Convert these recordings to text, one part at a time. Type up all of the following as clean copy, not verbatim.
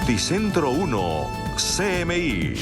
Noticentro 1, CMI.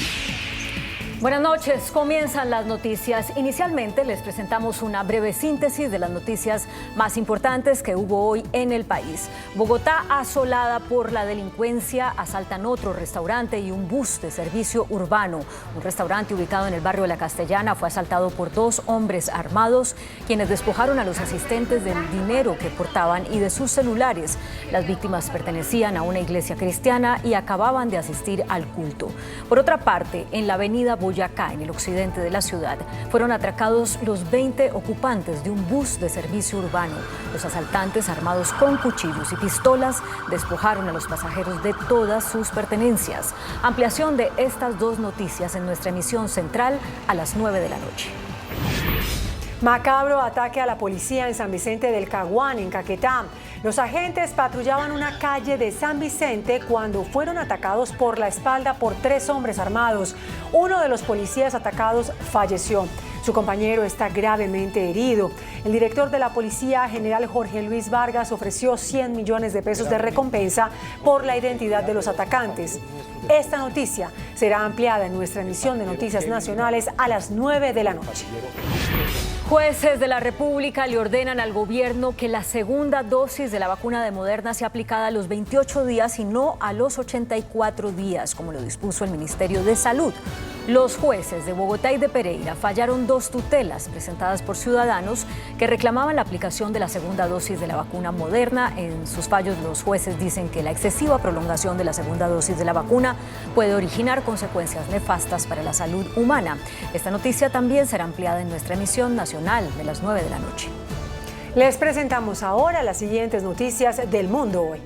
Buenas noches, comienzan las noticias. Inicialmente les presentamos una breve síntesis de las noticias más importantes que hubo hoy en el país. Bogotá asolada por la delincuencia, asaltan otro restaurante y un bus de servicio urbano. Un restaurante ubicado en el barrio de La Castellana fue asaltado por dos hombres armados, quienes despojaron a los asistentes del dinero que portaban y de sus celulares. Las víctimas pertenecían a una iglesia cristiana y acababan de asistir al culto. Por otra parte, en la avenida Boyacá, en el occidente de la ciudad, fueron atracados los 20 ocupantes de un bus de servicio urbano. Los asaltantes, armados con cuchillos y pistolas, despojaron a los pasajeros de todas sus pertenencias. Ampliación de estas dos noticias en nuestra emisión central a las 9 de la noche. Macabro ataque a la policía en San Vicente del Caguán, en Caquetá. Los agentes patrullaban una calle de San Vicente cuando fueron atacados por la espalda por tres hombres armados. Uno de los policías atacados falleció. Su compañero está gravemente herido. El director de la policía, general Jorge Luis Vargas, ofreció 100 millones de pesos de recompensa por la identidad de los atacantes. Esta noticia será ampliada en nuestra emisión de Noticias Nacionales a las 9 de la noche. Jueces de la República le ordenan al gobierno que la segunda dosis de la vacuna de Moderna sea aplicada a los 28 días y no a los 84 días, como lo dispuso el Ministerio de Salud. Los jueces de Bogotá y de Pereira fallaron dos tutelas presentadas por ciudadanos que reclamaban la aplicación de la segunda dosis de la vacuna Moderna. En sus fallos, los jueces dicen que la excesiva prolongación de la segunda dosis de la vacuna puede originar consecuencias nefastas para la salud humana. Esta noticia también será ampliada en nuestra emisión nacional de las 9 de la noche. Les presentamos ahora las siguientes noticias del mundo hoy.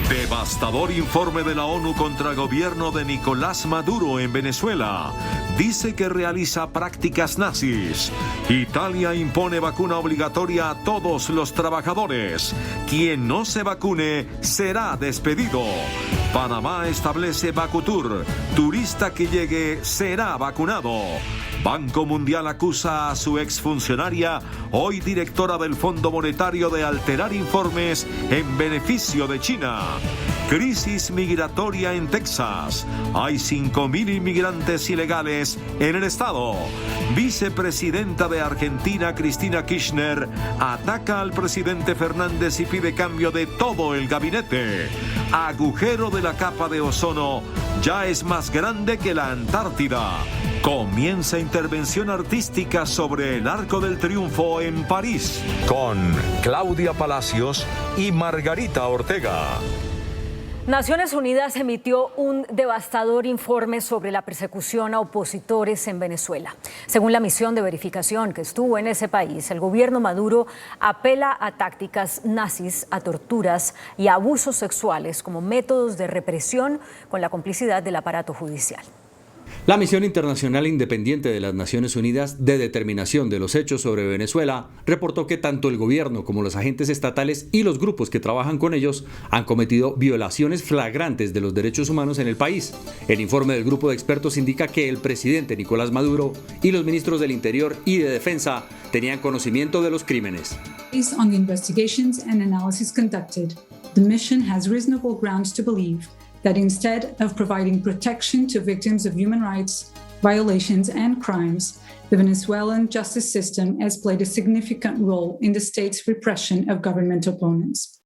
Devastador informe de la ONU contra el gobierno de Nicolás Maduro en Venezuela. Dice que realiza prácticas nazis. Italia impone vacuna obligatoria a todos los trabajadores. Quien no se vacune será despedido. Panamá establece Vacutur. Turista que llegue será vacunado. Banco Mundial acusa a su exfuncionaria, hoy directora del Fondo Monetario, de alterar informes en beneficio de China. Crisis migratoria en Texas. Hay 5.000 inmigrantes ilegales en el estado. Vicepresidenta de Argentina, Cristina Kirchner, ataca al presidente Fernández y pide cambio de todo el gabinete. Agujero de la capa de ozono ya es más grande que la Antártida. Comienza intervención artística sobre el Arco del Triunfo en París, con Claudia Palacios y Margarita Ortega. Naciones Unidas emitió un devastador informe sobre la persecución a opositores en Venezuela. Según la misión de verificación que estuvo en ese país, el gobierno Maduro apela a tácticas nazis, a torturas y a abusos sexuales como métodos de represión con la complicidad del aparato judicial. La Misión Internacional Independiente de las Naciones Unidas de Determinación de los Hechos sobre Venezuela reportó que tanto el gobierno como los agentes estatales y los grupos que trabajan con ellos han cometido violaciones flagrantes de los derechos humanos en el país. El informe del grupo de expertos indica que el presidente Nicolás Maduro y los ministros del Interior y de Defensa tenían conocimiento de los crímenes. Based on the investigations and analysis conducted, the mission has reasonable grounds to believe that instead of providing protection to victims of human rights violations and crimes, the Venezuelan justice system has played a significant role in the state's repression of government opponents.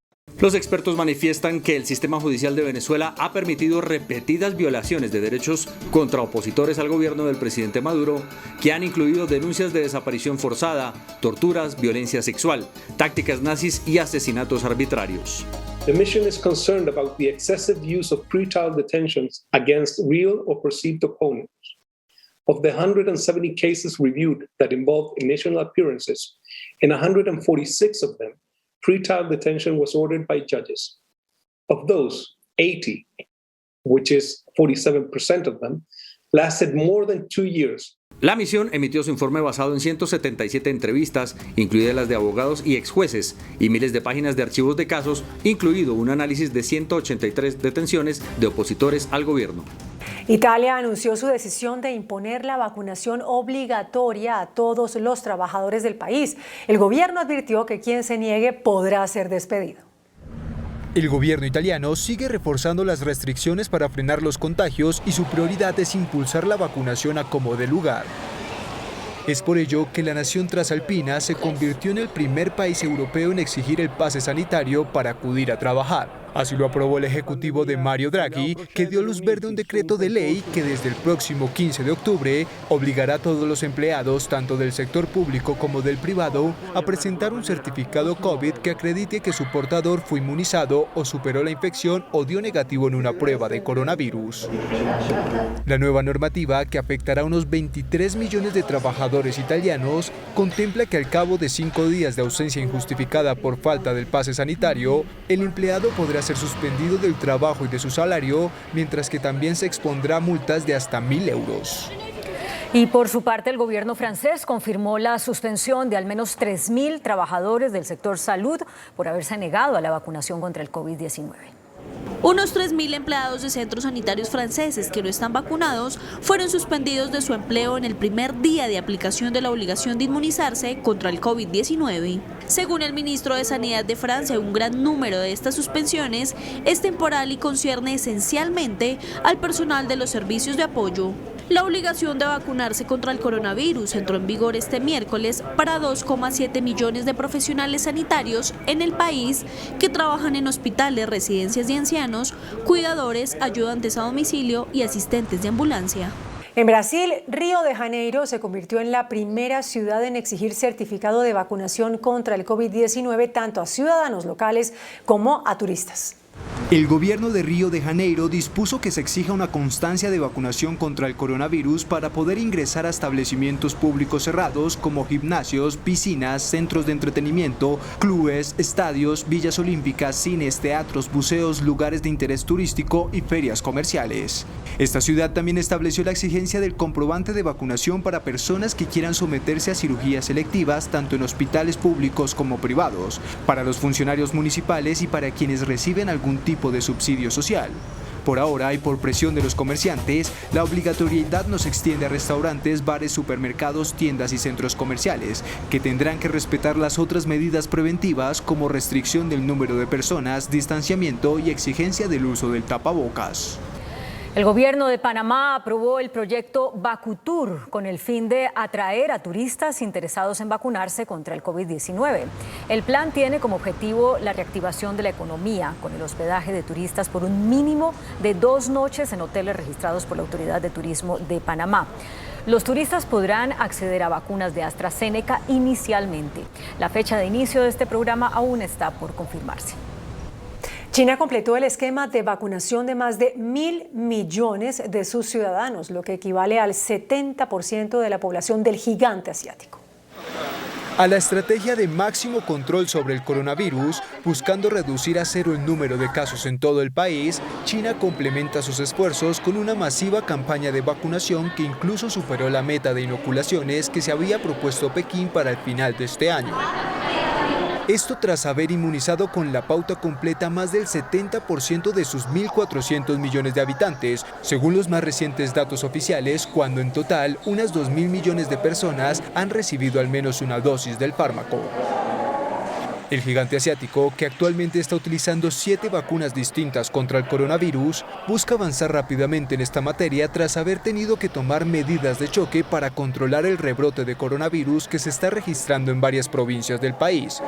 Los expertos manifiestan que el sistema judicial de Venezuela ha permitido repetidas violaciones de derechos contra opositores al gobierno del presidente Maduro, que han incluido denuncias de desaparición forzada, torturas, violencia sexual, tácticas nazis y asesinatos arbitrarios. The mission is concerned about the excessive use of pretrial detentions against real or perceived opponents. Of the 170 cases reviewed that involved initial appearances, in 146 of them, pretrial detention was ordered by judges. Of those, 80, which is 47% of them, lasted more than 2 years. La misión emitió su informe basado en 177 entrevistas, incluidas las de abogados y exjueces, y miles de páginas de archivos de casos, incluido un análisis de 183 detenciones de opositores al gobierno. Italia anunció su decisión de imponer la vacunación obligatoria a todos los trabajadores del país. El gobierno advirtió que quien se niegue podrá ser despedido. El gobierno italiano sigue reforzando las restricciones para frenar los contagios y su prioridad es impulsar la vacunación a como dé lugar. Es por ello que la nación trasalpina se convirtió en el primer país europeo en exigir el pase sanitario para acudir a trabajar. Así lo aprobó el ejecutivo de Mario Draghi, que dio luz verde a un decreto de ley que desde el próximo 15 de octubre obligará a todos los empleados, tanto del sector público como del privado, a presentar un certificado COVID que acredite que su portador fue inmunizado o superó la infección o dio negativo en una prueba de coronavirus. La nueva normativa, que afectará a unos 23 millones de trabajadores italianos, contempla que al cabo de 5 días de ausencia injustificada por falta del pase sanitario, el empleado podrá ser suspendido del trabajo y de su salario, mientras que también se expondrá a multas de hasta 1.000 euros. Y por su parte, el gobierno francés confirmó la suspensión de al menos 3.000 trabajadores del sector salud por haberse negado a la vacunación contra el COVID-19. Unos 3.000 empleados de centros sanitarios franceses que no están vacunados fueron suspendidos de su empleo en el primer día de aplicación de la obligación de inmunizarse contra el COVID-19. Según el ministro de Sanidad de Francia, un gran número de estas suspensiones es temporal y concierne esencialmente al personal de los servicios de apoyo. La obligación de vacunarse contra el coronavirus entró en vigor este miércoles para 2,7 millones de profesionales sanitarios en el país que trabajan en hospitales, residencias de ancianos, cuidadores, ayudantes a domicilio y asistentes de ambulancia. En Brasil, Río de Janeiro se convirtió en la primera ciudad en exigir certificado de vacunación contra el COVID-19 tanto a ciudadanos locales como a turistas. El gobierno de Río de Janeiro dispuso que se exija una constancia de vacunación contra el coronavirus para poder ingresar a establecimientos públicos cerrados como gimnasios, piscinas, centros de entretenimiento, clubes, estadios, villas olímpicas, cines, teatros, buceos, lugares de interés turístico y ferias comerciales. Esta ciudad también estableció la exigencia del comprobante de vacunación para personas que quieran someterse a cirugías selectivas tanto en hospitales públicos como privados, para los funcionarios municipales y para quienes reciben algún tipo de subsidio social. Por ahora y por presión de los comerciantes, la obligatoriedad no se extiende a restaurantes, bares, supermercados, tiendas y centros comerciales, que tendrán que respetar las otras medidas preventivas como restricción del número de personas, distanciamiento y exigencia del uso del tapabocas. El gobierno de Panamá aprobó el proyecto Vacutur con el fin de atraer a turistas interesados en vacunarse contra el COVID-19. El plan tiene como objetivo la reactivación de la economía con el hospedaje de turistas por un mínimo de 2 noches en hoteles registrados por la Autoridad de Turismo de Panamá. Los turistas podrán acceder a vacunas de AstraZeneca inicialmente. La fecha de inicio de este programa aún está por confirmarse. China completó el esquema de vacunación de más de 1.000 millones de sus ciudadanos, lo que equivale al 70% de la población del gigante asiático. A la estrategia de máximo control sobre el coronavirus, buscando reducir a 0 el número de casos en todo el país, China complementa sus esfuerzos con una masiva campaña de vacunación que incluso superó la meta de inoculaciones que se había propuesto Pekín para el final de este año. Esto tras haber inmunizado con la pauta completa más del 70% de sus 1.400 millones de habitantes, según los más recientes datos oficiales, cuando en total unas 2.000 millones de personas han recibido al menos una dosis del fármaco. El gigante asiático, que actualmente está utilizando 7 vacunas distintas contra el coronavirus, busca avanzar rápidamente en esta materia tras haber tenido que tomar medidas de choque para controlar el rebrote de coronavirus que se está registrando en varias provincias del país.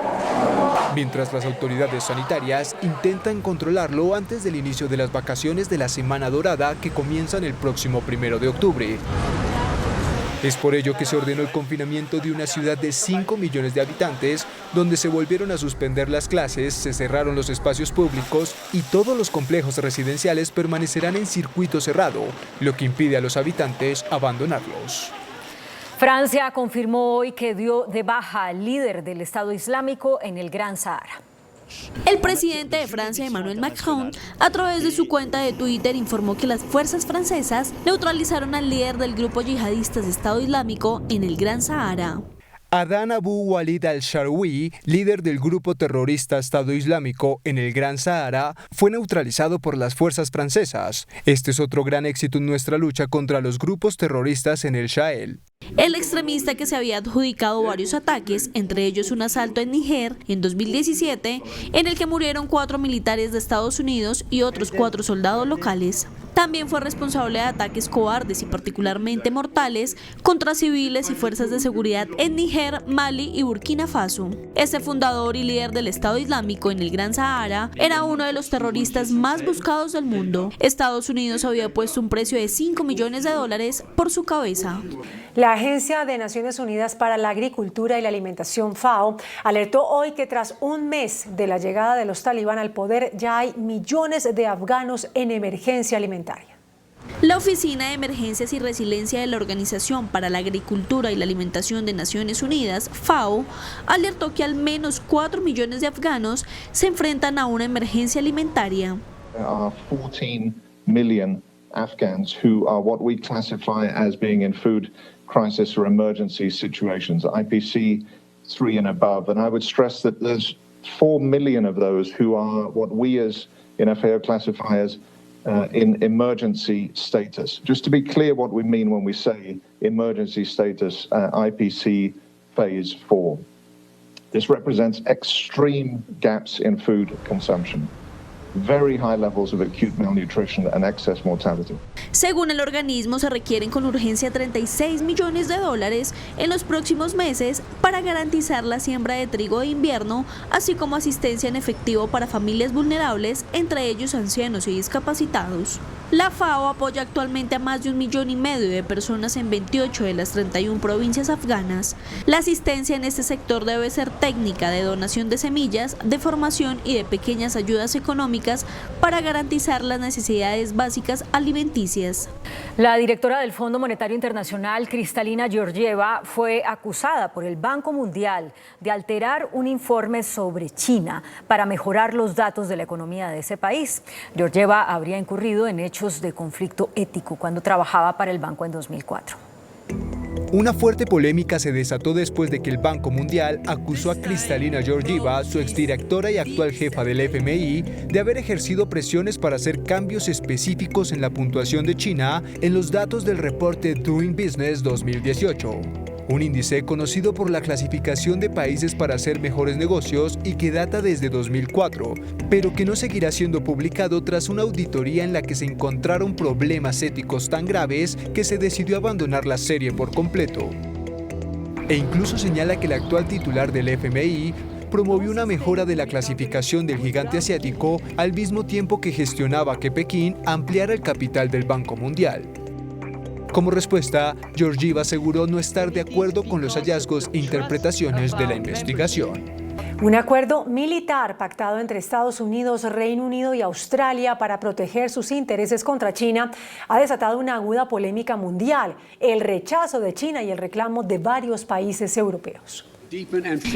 Mientras las autoridades sanitarias intentan controlarlo antes del inicio de las vacaciones de la Semana Dorada que comienzan el próximo 1 de octubre. Es por ello que se ordenó el confinamiento de una ciudad de 5 millones de habitantes, donde se volvieron a suspender las clases, se cerraron los espacios públicos y todos los complejos residenciales permanecerán en circuito cerrado, lo que impide a los habitantes abandonarlos. Francia confirmó hoy que dio de baja al líder del Estado Islámico en el Gran Sahara. El presidente de Francia, Emmanuel Macron, a través de su cuenta de Twitter informó que las fuerzas francesas neutralizaron al líder del grupo yihadista de Estado Islámico en el Gran Sahara. Adnan Abu Walid al-Sharwi, líder del grupo terrorista Estado Islámico en el Gran Sahara, fue neutralizado por las fuerzas francesas. Este es otro gran éxito en nuestra lucha contra los grupos terroristas en el Sahel. El extremista, que se había adjudicado varios ataques, entre ellos un asalto en Níger en 2017, en el que murieron 4 militares de Estados Unidos y otros 4 soldados locales. También fue responsable de ataques cobardes y particularmente mortales contra civiles y fuerzas de seguridad en Níger, Mali y Burkina Faso. Este fundador y líder del Estado Islámico en el Gran Sahara era uno de los terroristas más buscados del mundo. Estados Unidos había puesto un precio de $5 millones por su cabeza. La Agencia de Naciones Unidas para la Agricultura y la Alimentación, FAO, alertó hoy que tras un mes de la llegada de los talibán al poder, ya hay millones de afganos en emergencia alimentaria. La Oficina de Emergencias y Resiliencia de la Organización para la Agricultura y la Alimentación de Naciones Unidas, FAO, alertó que al menos 4 millones de afganos se enfrentan a una emergencia alimentaria. There are 14 million Afghans who are what we classify as being in food crisis or emergency situations, IPC 3 and above. And I would stress that there's 4 million of those who are what we as in FAO classify as in emergency status. Just to be clear what we mean when we say emergency status, IPC phase 4. This represents extreme gaps in food consumption. Very high levels of acute malnutrition and excess mortality. Según el organismo, se requieren con urgencia $36 millones en los próximos meses para garantizar la siembra de trigo de invierno, así como asistencia en efectivo para familias vulnerables, entre ellos ancianos y discapacitados. La FAO apoya actualmente a más de 1,5 millones de personas en 28 de las 31 provincias afganas. La asistencia en este sector debe ser técnica, de donación de semillas, de formación y de pequeñas ayudas económicas para garantizar las necesidades básicas alimenticias. La directora del Fondo Monetario Internacional, Kristalina Georgieva, fue acusada por el Banco Mundial de alterar un informe sobre China para mejorar los datos de la economía de ese país. Georgieva habría incurrido en hechos de conflicto ético cuando trabajaba para el banco en 2004. Una fuerte polémica se desató después de que el Banco Mundial acusó a Kristalina Georgieva, su exdirectora y actual jefa del FMI, de haber ejercido presiones para hacer cambios específicos en la puntuación de China en los datos del reporte Doing Business 2018. Un índice conocido por la clasificación de países para hacer mejores negocios y que data desde 2004, pero que no seguirá siendo publicado tras una auditoría en la que se encontraron problemas éticos tan graves que se decidió abandonar la serie por completo. E incluso señala que el actual titular del FMI promovió una mejora de la clasificación del gigante asiático al mismo tiempo que gestionaba que Pekín ampliara el capital del Banco Mundial. Como respuesta, Georgieva aseguró no estar de acuerdo con los hallazgos e interpretaciones de la investigación. Un acuerdo militar pactado entre Estados Unidos, Reino Unido y Australia para proteger sus intereses contra China ha desatado una aguda polémica mundial, el rechazo de China y el reclamo de varios países europeos.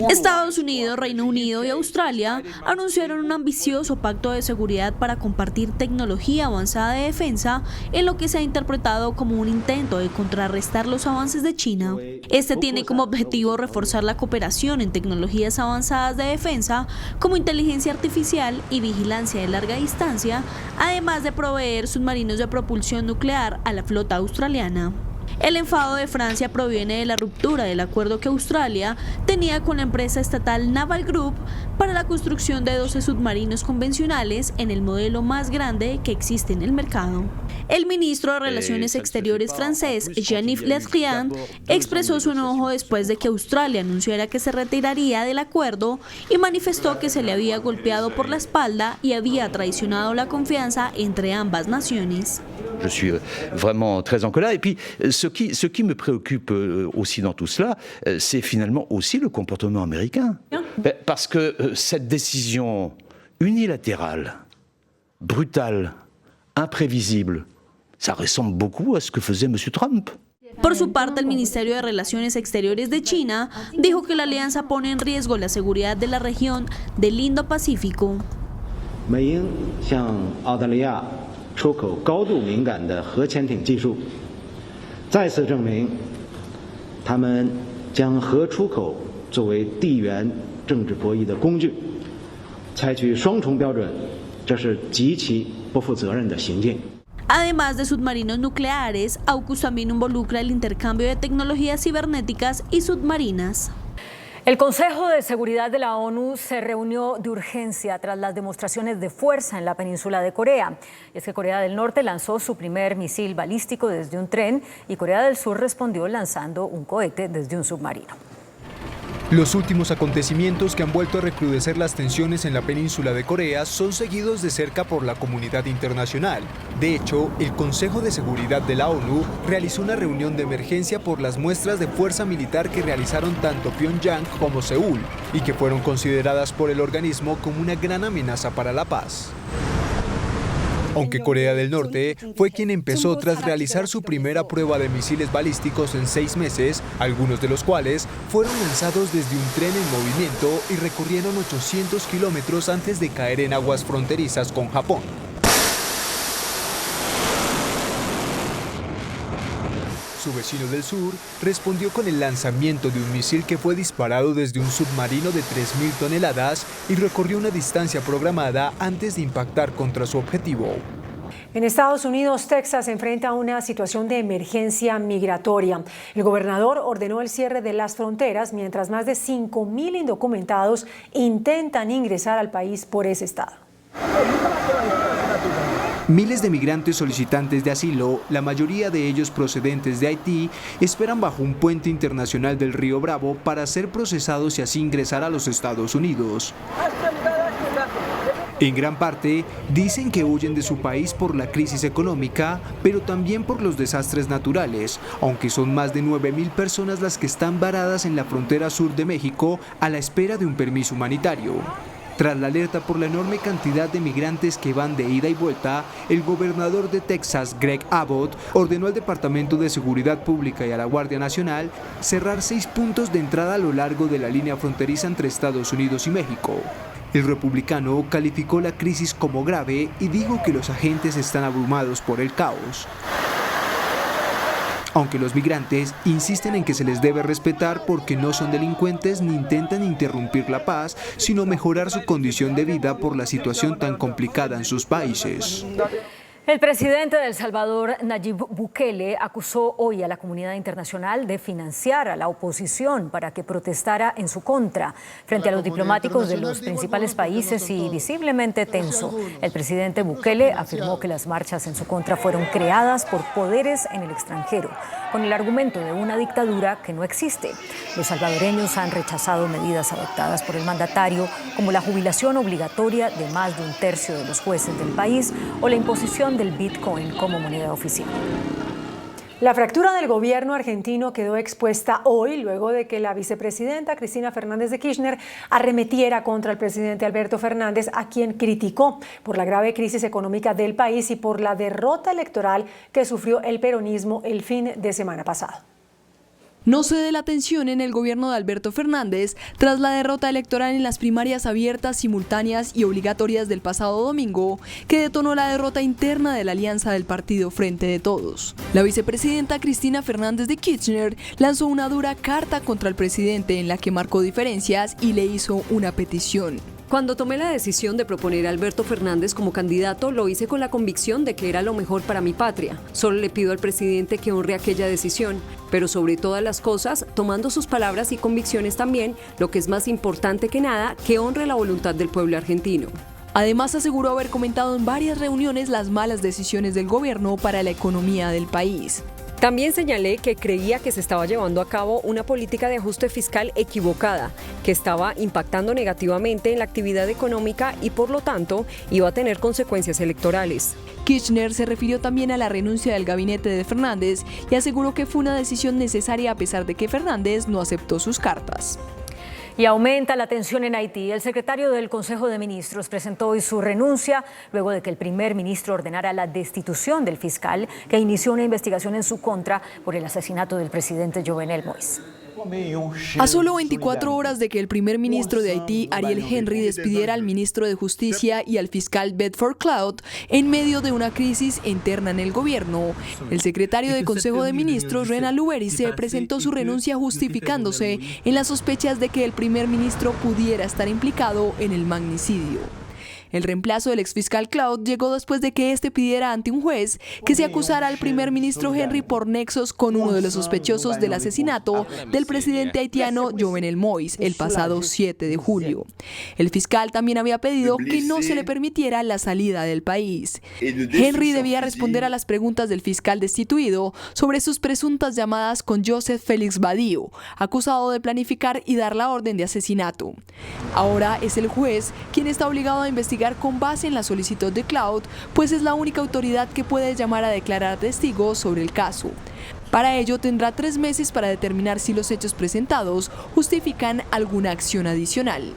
Estados Unidos, Reino Unido y Australia anunciaron un ambicioso pacto de seguridad para compartir tecnología avanzada de defensa, en lo que se ha interpretado como un intento de contrarrestar los avances de China. Este tiene como objetivo reforzar la cooperación en tecnologías avanzadas de defensa, como inteligencia artificial y vigilancia de larga distancia, además de proveer submarinos de propulsión nuclear a la flota australiana. El enfado de Francia proviene de la ruptura del acuerdo que Australia tenía con la empresa estatal Naval Group para la construcción de 12 submarinos convencionales en el modelo más grande que existe en el mercado. El ministro de Relaciones Exteriores francés, Jean-Yves Le Drian, expresó su enojo después de que Australia anunciara que se retiraría del acuerdo y manifestó que se le había golpeado por la espalda y había traicionado la confianza entre ambas naciones. Je suis vraiment très en colère. Et puis, ce qui me préoccupe aussi dans tout cela, c'est finalement aussi le comportement américain. Parce que cette décision unilatérale, brutale, imprévisible, ça ressemble beaucoup à ce que faisait M. Trump. Por su parte, el Ministerio de Relaciones Exteriores de China dijo que la alianza pone en riesgo la seguridad de la región del Indo-Pacífico. 出口高度敏感的核潜艇技术，再次证明他们将核出口作为地缘政治博弈的工具，采取双重标准，这是极其不负责任的行径。 Además de submarinos nucleares, AUKUS también involucra el intercambio de tecnologías cibernéticas y submarinas. El Consejo de Seguridad de la ONU se reunió de urgencia tras las demostraciones de fuerza en la península de Corea. Y es que Corea del Norte lanzó su primer misil balístico desde un tren y Corea del Sur respondió lanzando un cohete desde un submarino. Los últimos acontecimientos que han vuelto a recrudecer las tensiones en la península de Corea son seguidos de cerca por la comunidad internacional. De hecho, el Consejo de Seguridad de la ONU realizó una reunión de emergencia por las muestras de fuerza militar que realizaron tanto Pyongyang como Seúl y que fueron consideradas por el organismo como una gran amenaza para la paz. Aunque Corea del Norte fue quien empezó tras realizar su primera prueba de misiles balísticos en 6 meses, algunos de los cuales fueron lanzados desde un tren en movimiento y recorrieron 800 kilómetros antes de caer en aguas fronterizas con Japón. Su vecino del sur respondió con el lanzamiento de un misil que fue disparado desde un submarino de 3.000 toneladas y recorrió una distancia programada antes de impactar contra su objetivo. En Estados Unidos, Texas se enfrenta a una situación de emergencia migratoria. El gobernador ordenó el cierre de las fronteras mientras más de 5.000 indocumentados intentan ingresar al país por ese estado. Miles de migrantes solicitantes de asilo, la mayoría de ellos procedentes de Haití, esperan bajo un puente internacional del río Bravo para ser procesados y así ingresar a los Estados Unidos. En gran parte, dicen que huyen de su país por la crisis económica, pero también por los desastres naturales, aunque son más de 9.000 personas las que están varadas en la frontera sur de México a la espera de un permiso humanitario. Tras la alerta por la enorme cantidad de migrantes que van de ida y vuelta, el gobernador de Texas, Greg Abbott, ordenó al Departamento de Seguridad Pública y a la Guardia Nacional cerrar 6 puntos de entrada a lo largo de la línea fronteriza entre Estados Unidos y México. El republicano calificó la crisis como grave y dijo que los agentes están abrumados por el caos. Aunque los migrantes insisten en que se les debe respetar porque no son delincuentes ni intentan interrumpir la paz, sino mejorar su condición de vida por la situación tan complicada en sus países. El presidente de El Salvador, Nayib Bukele, acusó hoy a la comunidad internacional de financiar a la oposición para que protestara en su contra frente a los diplomáticos de los principales países y visiblemente tenso. El presidente Bukele afirmó que las marchas en su contra fueron creadas por poderes en el extranjero, con el argumento de una dictadura que no existe. Los salvadoreños han rechazado medidas adoptadas por el mandatario, como la jubilación obligatoria de más de 1/3 de los jueces del país o la imposición del Bitcoin como moneda oficial. La fractura del gobierno argentino quedó expuesta hoy luego de que la vicepresidenta Cristina Fernández de Kirchner arremetiera contra el presidente Alberto Fernández, a quien criticó por la grave crisis económica del país y por la derrota electoral que sufrió el peronismo el fin de semana pasado. No cede la tensión en el gobierno de Alberto Fernández tras la derrota electoral en las primarias abiertas, simultáneas y obligatorias del pasado domingo, que detonó la derrota interna de la alianza del partido Frente de Todos. La vicepresidenta Cristina Fernández de Kirchner lanzó una dura carta contra el presidente en la que marcó diferencias y le hizo una petición. Cuando tomé la decisión de proponer a Alberto Fernández como candidato, lo hice con la convicción de que era lo mejor para mi patria. Solo le pido al presidente que honre aquella decisión, pero sobre todas las cosas, tomando sus palabras y convicciones también, lo que es más importante que nada, que honre la voluntad del pueblo argentino. Además, aseguró haber comentado en varias reuniones las malas decisiones del gobierno para la economía del país. También señalé que creía que se estaba llevando a cabo una política de ajuste fiscal equivocada, que estaba impactando negativamente en la actividad económica y por lo tanto iba a tener consecuencias electorales. Kirchner se refirió también a la renuncia del gabinete de Fernández y aseguró que fue una decisión necesaria a pesar de que Fernández no aceptó sus cartas. Y aumenta la tensión en Haití. El secretario del Consejo de Ministros presentó hoy su renuncia luego de que el primer ministro ordenara la destitución del fiscal que inició una investigación en su contra por el asesinato del presidente Jovenel Moïse. A solo 24 horas de que el primer ministro de Haití, Ariel Henry, despidiera al ministro de Justicia y al fiscal Bedford Cloud en medio de una crisis interna en el gobierno, el secretario del Consejo de Ministros, Renan Louverise, presentó su renuncia justificándose en las sospechas de que el primer ministro pudiera estar implicado en el magnicidio. El reemplazo del exfiscal Cloud llegó después de que este pidiera ante un juez que se acusara al primer ministro Henry por nexos con uno de los sospechosos del asesinato del presidente haitiano Jovenel Moïse el pasado 7 de julio. El fiscal también había pedido que no se le permitiera la salida del país. Henry debía responder a las preguntas del fiscal destituido sobre sus presuntas llamadas con Joseph Félix Badillo, acusado de planificar y dar la orden de asesinato. Ahora es el juez quien está obligado a investigar con base en la solicitud de Cloud, pues es la única autoridad que puede llamar a declarar testigos sobre el caso. Para ello tendrá 3 meses para determinar si los hechos presentados justifican alguna acción adicional.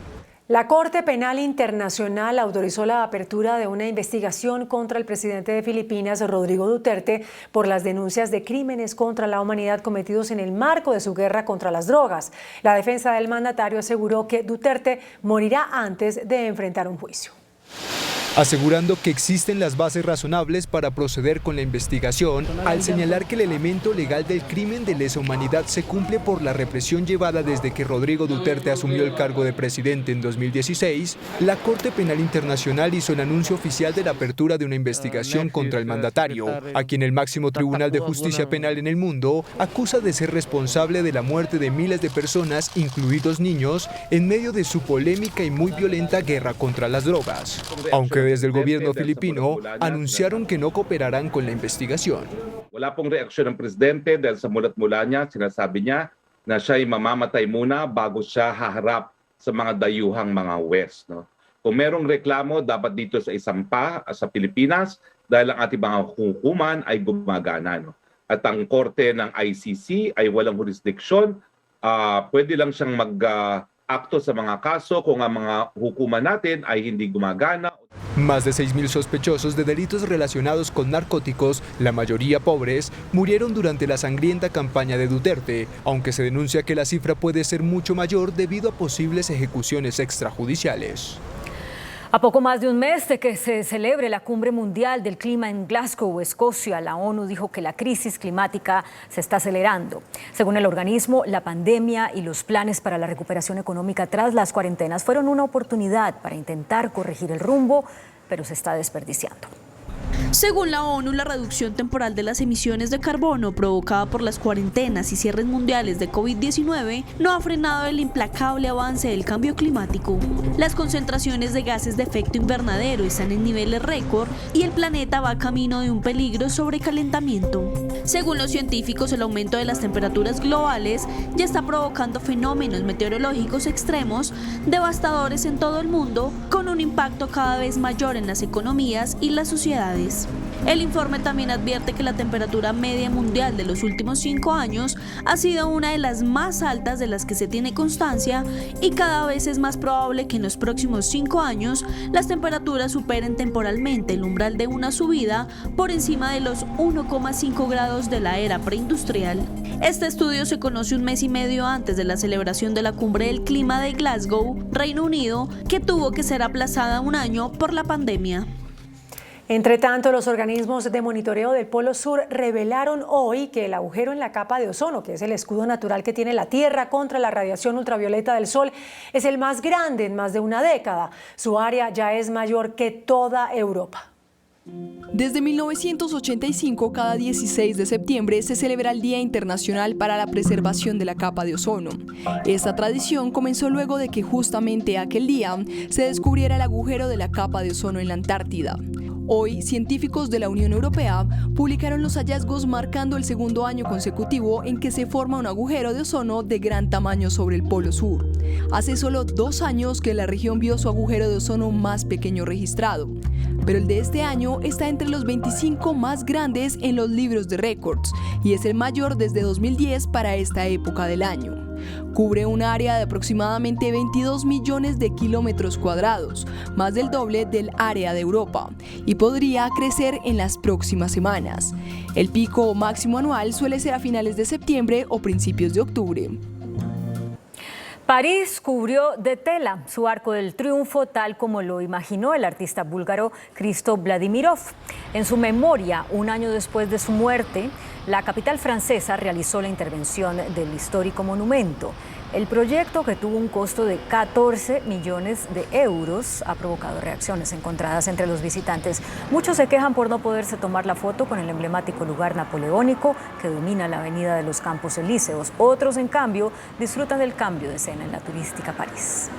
La Corte Penal Internacional autorizó la apertura de una investigación contra el presidente de Filipinas, Rodrigo Duterte, por las denuncias de crímenes contra la humanidad cometidos en el marco de su guerra contra las drogas. La defensa del mandatario aseguró que Duterte morirá antes de enfrentar un juicio, asegurando que existen las bases razonables para proceder con la investigación, al señalar que el elemento legal del crimen de lesa humanidad se cumple por la represión llevada desde que Rodrigo Duterte asumió el cargo de presidente en 2016, la Corte Penal Internacional hizo el anuncio oficial de la apertura de una investigación contra el mandatario, a quien el máximo tribunal de justicia penal en el mundo acusa de ser responsable de la muerte de miles de personas, incluidos niños, en medio de su polémica y muy violenta guerra contra las drogas. Aunque desde el gobierno filipino anunciaron que no cooperarán con la investigación. Wala pong reaksyon ng presidente dahil sa mulat-mula niya, sinasabi niya na siya'y mamamatay muna bago siya haharap sa mga dayuhang mga huwes. No? Kung merong reklamo, dapat dito sa isampa sa Pilipinas dahil ang ating mga hukuman ay gumagana. No? At ang korte ng ICC ay walang jurisdiksyon, pwede lang siyang mag-akto sa mga kaso kung ang mga hukuman natin ay hindi gumagana. Más de 6.000 sospechosos de delitos relacionados con narcóticos, la mayoría pobres, murieron durante la sangrienta campaña de Duterte, aunque se denuncia que la cifra puede ser mucho mayor debido a posibles ejecuciones extrajudiciales. A poco más de un mes de que se celebre la Cumbre Mundial del Clima en Glasgow, Escocia, la ONU dijo que la crisis climática se está acelerando. Según el organismo, la pandemia y los planes para la recuperación económica tras las cuarentenas fueron una oportunidad para intentar corregir el rumbo, pero se está desperdiciando. Según la ONU, la reducción temporal de las emisiones de carbono provocada por las cuarentenas y cierres mundiales de COVID-19 no ha frenado el implacable avance del cambio climático. Las concentraciones de gases de efecto invernadero están en niveles récord y el planeta va camino de un peligro sobrecalentamiento. Según los científicos, el aumento de las temperaturas globales ya está provocando fenómenos meteorológicos extremos devastadores en todo el mundo, con un impacto cada vez mayor en las economías y las sociedades. El informe también advierte que la temperatura media mundial de los últimos 5 años ha sido una de las más altas de las que se tiene constancia y cada vez es más probable que en los próximos 5 años las temperaturas superen temporalmente el umbral de una subida por encima de los 1,5 grados de la era preindustrial. Este estudio se conoce un mes y medio antes de la celebración de la Cumbre del Clima de Glasgow, Reino Unido, que tuvo que ser aplazada un año por la pandemia. Entre tanto, los organismos de monitoreo del Polo Sur revelaron hoy que el agujero en la capa de ozono, que es el escudo natural que tiene la Tierra contra la radiación ultravioleta del Sol, es el más grande en más de una década. Su área ya es mayor que toda Europa. Desde 1985, cada 16 de septiembre se celebra el Día Internacional para la Preservación de la Capa de Ozono. Esta tradición comenzó luego de que justamente aquel día se descubriera el agujero de la capa de ozono en la Antártida. Hoy, científicos de la Unión Europea publicaron los hallazgos marcando el segundo año consecutivo en que se forma un agujero de ozono de gran tamaño sobre el Polo Sur. Hace solo 2 años que la región vio su agujero de ozono más pequeño registrado, pero el de este año está entre los 25 más grandes en los libros de récords y es el mayor desde 2010 para esta época del año. Cubre un área de aproximadamente 22 millones de kilómetros cuadrados, más del doble del área de Europa, y podría crecer en las próximas semanas. El pico máximo anual suele ser a finales de septiembre o principios de octubre. París cubrió de tela su arco del triunfo tal como lo imaginó el artista búlgaro Hristo Vladimirov. En su memoria, un año después de su muerte, la capital francesa realizó la intervención del histórico monumento. El proyecto, que tuvo un costo de 14 millones de euros, ha provocado reacciones encontradas entre los visitantes. Muchos se quejan por no poderse tomar la foto con el emblemático lugar napoleónico que domina la avenida de los Campos Elíseos. Otros, en cambio, disfrutan del cambio de escena en la turística París.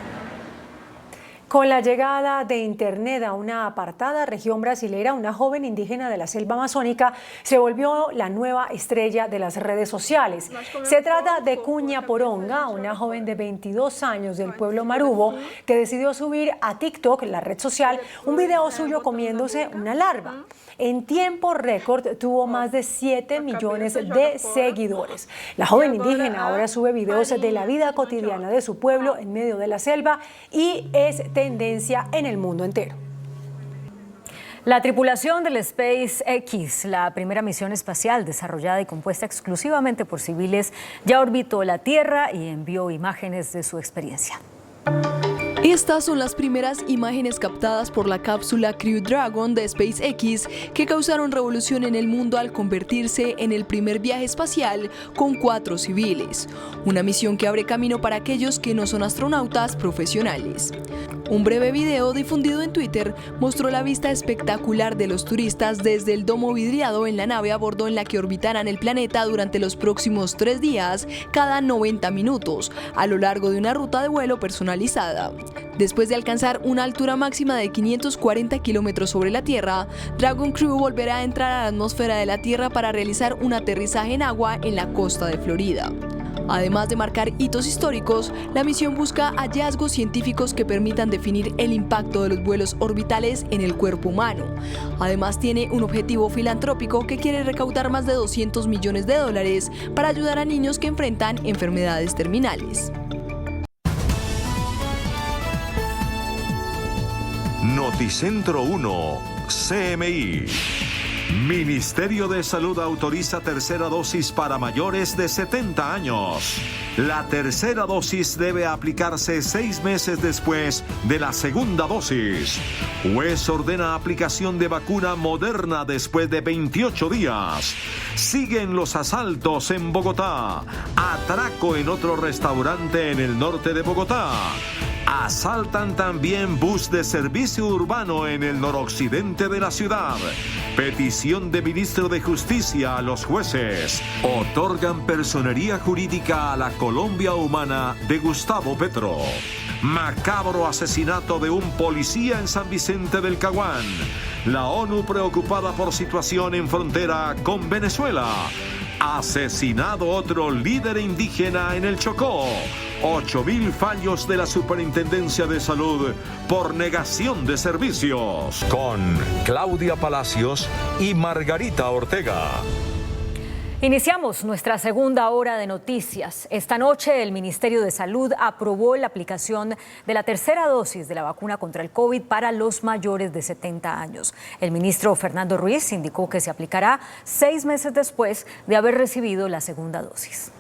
Con la llegada de Internet a una apartada región brasilera, una joven indígena de la selva amazónica se volvió la nueva estrella de las redes sociales. Se trata de Cuña Poronga, una joven de 22 años del pueblo Marubo, que decidió subir a TikTok, la red social, un video suyo comiéndose una larva. En tiempo récord tuvo más de 7 millones de seguidores. La joven indígena ahora sube videos de la vida cotidiana de su pueblo en medio de la selva y es tendencia en el mundo entero. La tripulación del SpaceX, la primera misión espacial desarrollada y compuesta exclusivamente por civiles, ya orbitó la Tierra y envió imágenes de su experiencia. Estas son las primeras imágenes captadas por la cápsula Crew Dragon de SpaceX que causaron revolución en el mundo al convertirse en el primer viaje espacial con 4 civiles. Una misión que abre camino para aquellos que no son astronautas profesionales. Un breve video difundido en Twitter mostró la vista espectacular de los turistas desde el domo vidriado en la nave a bordo en la que orbitarán el planeta durante los próximos 3 días, cada 90 minutos, a lo largo de una ruta de vuelo personalizada. Después de alcanzar una altura máxima de 540 kilómetros sobre la Tierra, Dragon Crew volverá a entrar a la atmósfera de la Tierra para realizar un aterrizaje en agua en la costa de Florida. Además de marcar hitos históricos, la misión busca hallazgos científicos que permitan definir el impacto de los vuelos orbitales en el cuerpo humano. Además, tiene un objetivo filantrópico que quiere recaudar más de $200 millones para ayudar a niños que enfrentan enfermedades terminales. Noticentro 1, CMI. Ministerio de Salud autoriza tercera dosis para mayores de 70 años. La tercera dosis debe aplicarse 6 meses después de la segunda dosis. Juez ordena aplicación de vacuna Moderna después de 28 días. Siguen los asaltos en Bogotá. Atraco en otro restaurante en el norte de Bogotá. Asaltan también bus de servicio urbano en el noroccidente de la ciudad. Petición de ministro de Justicia a los jueces. Otorgan personería jurídica a la Colombia humana de Gustavo Petro. Macabro asesinato de un policía en San Vicente del Caguán. La ONU preocupada por situación en frontera con Venezuela. Asesinado otro líder indígena en el Chocó. 8.000 fallos de la Superintendencia de Salud por negación de servicios. Con Claudia Palacios y Margarita Ortega. Iniciamos nuestra segunda hora de noticias. Esta noche el Ministerio de Salud aprobó la aplicación de la tercera dosis de la vacuna contra el COVID para los mayores de 70 años. El ministro Fernando Ruiz indicó que se aplicará 6 meses después de haber recibido la segunda dosis.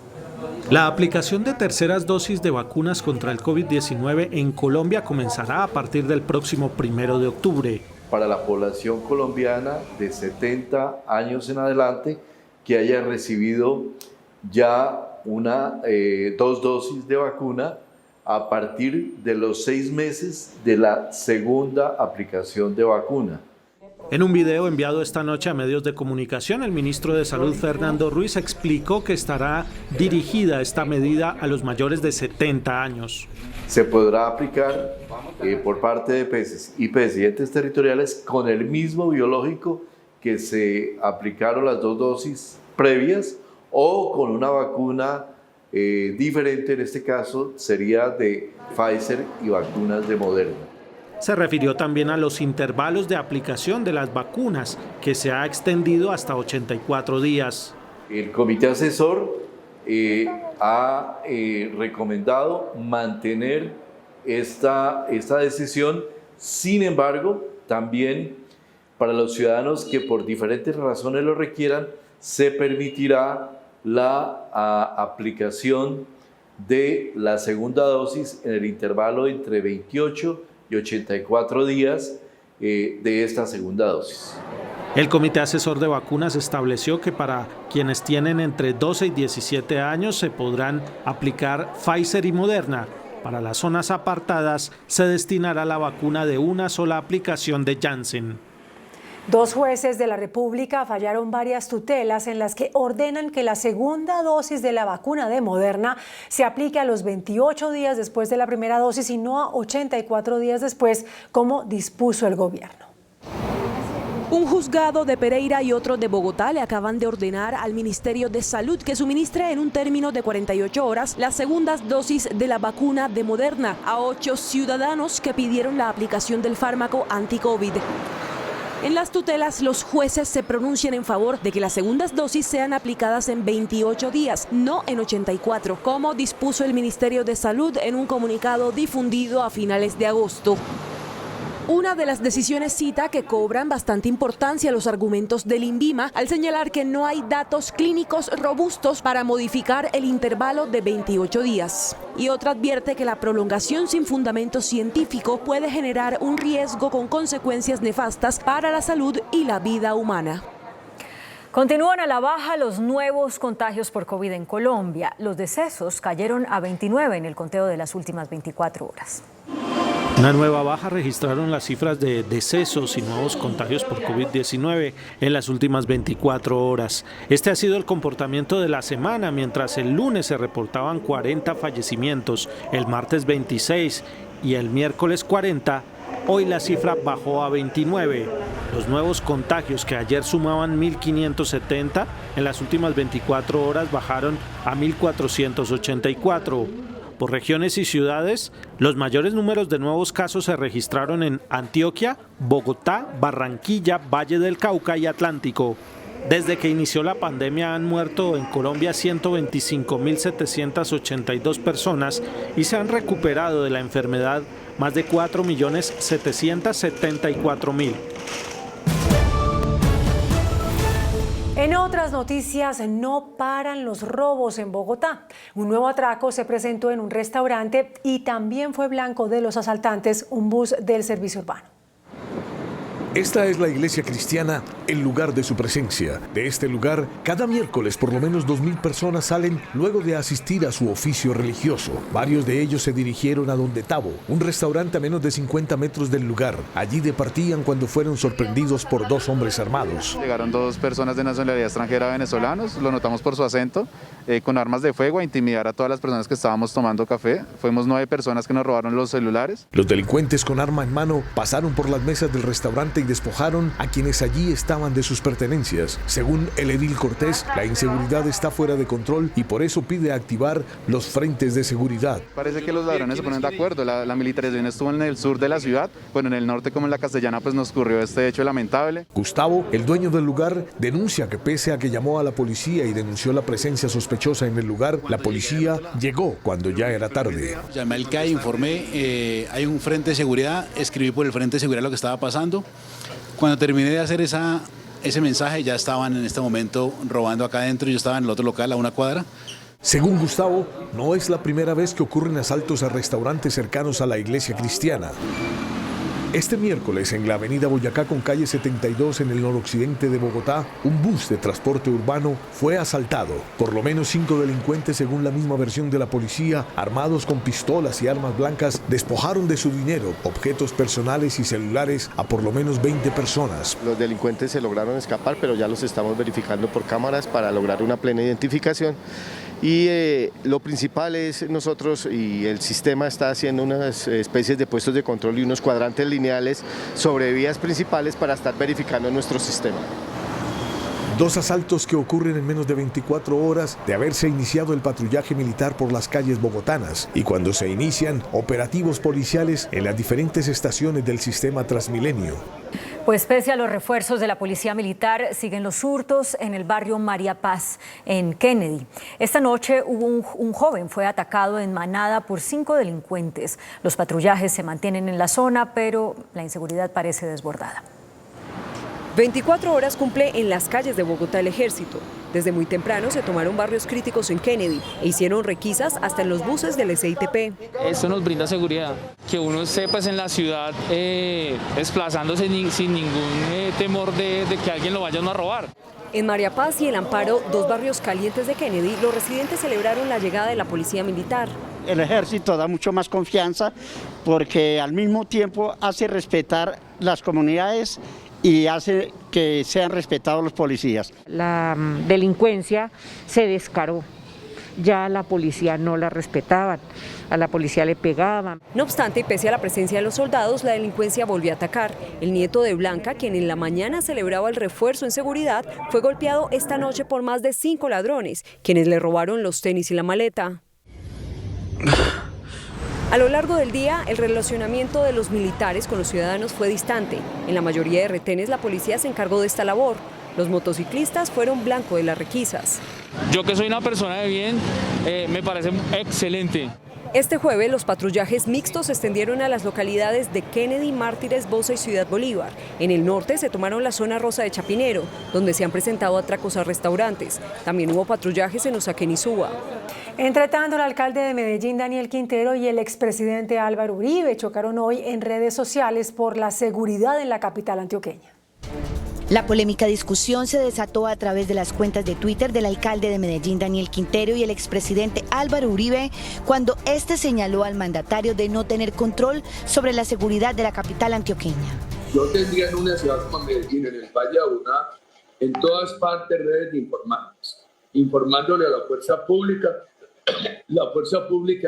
La aplicación de terceras dosis de vacunas contra el COVID-19 en Colombia comenzará a partir del próximo 1 de octubre. Para la población colombiana de 70 años en adelante, que haya recibido ya 2 dosis de vacuna a partir de los 6 meses de la segunda aplicación de vacuna. En un video enviado esta noche a medios de comunicación, el ministro de Salud, Fernando Ruiz, explicó que estará dirigida esta medida a los mayores de 70 años. Se podrá aplicar por parte de EPS y presidentes territoriales con el mismo biológico que se aplicaron las 2 dosis previas o con una vacuna diferente, en este caso sería de Pfizer y vacunas de Moderna. Se refirió también a los intervalos de aplicación de las vacunas, que se ha extendido hasta 84 días. El comité asesor ha recomendado mantener esta decisión, sin embargo, también para los ciudadanos que por diferentes razones lo requieran, se permitirá la aplicación de la segunda dosis en el intervalo entre 28 y 84 días de esta segunda dosis. El Comité Asesor de Vacunas estableció que para quienes tienen entre 12 y 17 años se podrán aplicar Pfizer y Moderna. Para las zonas apartadas se destinará la vacuna de una sola aplicación de Janssen. 2 jueces de la República fallaron varias tutelas en las que ordenan que la segunda dosis de la vacuna de Moderna se aplique a los 28 días después de la primera dosis y no a 84 días después, como dispuso el gobierno. Un juzgado de Pereira y otro de Bogotá le acaban de ordenar al Ministerio de Salud que suministre en un término de 48 horas las segundas dosis de la vacuna de Moderna a 8 ciudadanos que pidieron la aplicación del fármaco anti-COVID. En las tutelas, los jueces se pronuncian en favor de que las segundas dosis sean aplicadas en 28 días, no en 84, como dispuso el Ministerio de Salud en un comunicado difundido a finales de agosto. Una de las decisiones cita que cobran bastante importancia los argumentos del INVIMA al señalar que no hay datos clínicos robustos para modificar el intervalo de 28 días. Y otra advierte que la prolongación sin fundamento científico puede generar un riesgo con consecuencias nefastas para la salud y la vida humana. Continúan a la baja los nuevos contagios por COVID en Colombia. Los decesos cayeron a 29 en el conteo de las últimas 24 horas. Una nueva baja registraron las cifras de decesos y nuevos contagios por COVID-19 en las últimas 24 horas. Este ha sido el comportamiento de la semana, mientras el lunes se reportaban 40 fallecimientos, el martes 26 y el miércoles 40. Hoy la cifra bajó a 29. Los nuevos contagios, que ayer sumaban 1.570, en las últimas 24 horas bajaron a 1.484. Por regiones y ciudades, los mayores números de nuevos casos se registraron en Antioquia, Bogotá, Barranquilla, Valle del Cauca y Atlántico. Desde que inició la pandemia han muerto en Colombia 125.782 personas y se han recuperado de la enfermedad más de 4.774.000. En otras noticias, no paran los robos en Bogotá. Un nuevo atraco se presentó en un restaurante y también fue blanco de los asaltantes un bus del servicio urbano. Esta es la iglesia cristiana, el lugar de su presencia. De este lugar, cada miércoles por lo menos 2.000 personas salen luego de asistir a su oficio religioso. Varios de ellos se dirigieron a Donde Tabo, un restaurante a menos de 50 metros del lugar. Allí departían cuando fueron sorprendidos por 2 hombres armados. Llegaron 2 personas de nacionalidad extranjera venezolanos, lo notamos por su acento, con armas de fuego a intimidar a todas las personas que estábamos tomando café. Fuimos 9 personas que nos robaron los celulares. Los delincuentes con arma en mano pasaron por las mesas del restaurante y despojaron a quienes allí estaban de sus pertenencias. Según el edil Cortés, la inseguridad está fuera de control y por eso pide activar los frentes de seguridad. Parece que los ladrones se ponen de acuerdo. La militarización estuvo en el sur de la ciudad, bueno, en el norte como en la Castellana pues nos ocurrió este hecho lamentable. Gustavo, el dueño del lugar, denuncia que pese a que llamó a la policía y denunció la presencia sospechosa en el lugar, la policía llegó cuando ya era tarde. Llamé al CAI, informé, hay un frente de seguridad, escribí por el frente de seguridad lo que estaba pasando. Cuando terminé de hacer ese mensaje, ya estaban en este momento robando acá adentro. Yo estaba en el otro local, a una cuadra. Según Gustavo, no es la primera vez que ocurren asaltos a restaurantes cercanos a la iglesia cristiana. Este miércoles, en la avenida Boyacá con calle 72 en el noroccidente de Bogotá, un bus de transporte urbano fue asaltado. Por lo menos 5 delincuentes, según la misma versión de la policía, armados con pistolas y armas blancas, despojaron de su dinero, objetos personales y celulares a por lo menos 20 personas. Los delincuentes se lograron escapar, pero ya los estamos verificando por cámaras para lograr una plena identificación. Y lo principal es nosotros y el sistema está haciendo unas especies de puestos de control y unos cuadrantes lineales sobre vías principales para estar verificando nuestro sistema. 2 asaltos que ocurren en menos de 24 horas de haberse iniciado el patrullaje militar por las calles bogotanas y cuando se inician operativos policiales en las diferentes estaciones del sistema Transmilenio. Pues pese a los refuerzos de la policía militar, siguen los hurtos en el barrio María Paz, en Kennedy. Esta noche un joven fue atacado en manada por 5 delincuentes. Los patrullajes se mantienen en la zona, pero la inseguridad parece desbordada. 24 horas cumple en las calles de Bogotá el ejército. Desde muy temprano se tomaron barrios críticos en Kennedy e hicieron requisas hasta en los buses del SITP. Esto nos brinda seguridad, que uno esté pues en la ciudad desplazándose sin ningún temor de que alguien lo vaya a robar. En María Paz y El Amparo, dos barrios calientes de Kennedy, los residentes celebraron la llegada de la policía militar. El ejército da mucho más confianza porque al mismo tiempo hace respetar las comunidades y hace que sean respetados los policías. La delincuencia se descaró. Ya la policía no la respetaban, a la policía le pegaban. No obstante, y pese a la presencia de los soldados, la delincuencia volvió a atacar. El nieto de Blanca, quien en la mañana celebraba el refuerzo en seguridad, fue golpeado esta noche por más de 5 ladrones, quienes le robaron los tenis y la maleta. A lo largo del día, el relacionamiento de los militares con los ciudadanos fue distante. En la mayoría de retenes, la policía se encargó de esta labor. Los motociclistas fueron blanco de las requisas. Yo que soy una persona de bien, me parece excelente. Este jueves los patrullajes mixtos se extendieron a las localidades de Kennedy, Mártires, Bosa y Ciudad Bolívar. En el norte se tomaron la zona rosa de Chapinero, donde se han presentado atracos a restaurantes. También hubo patrullajes en Usaquén y Suba. Entre tanto, el alcalde de Medellín, Daniel Quintero, y el expresidente Álvaro Uribe chocaron hoy en redes sociales por la seguridad en la capital antioqueña. La polémica discusión se desató a través de las cuentas de Twitter del alcalde de Medellín, Daniel Quintero, y el expresidente Álvaro Uribe, cuando este señaló al mandatario de no tener control sobre la seguridad de la capital antioqueña. Yo tendría en una ciudad como Medellín, en el Valle de Aburrá, en todas partes redes de informantes, informándole a la fuerza pública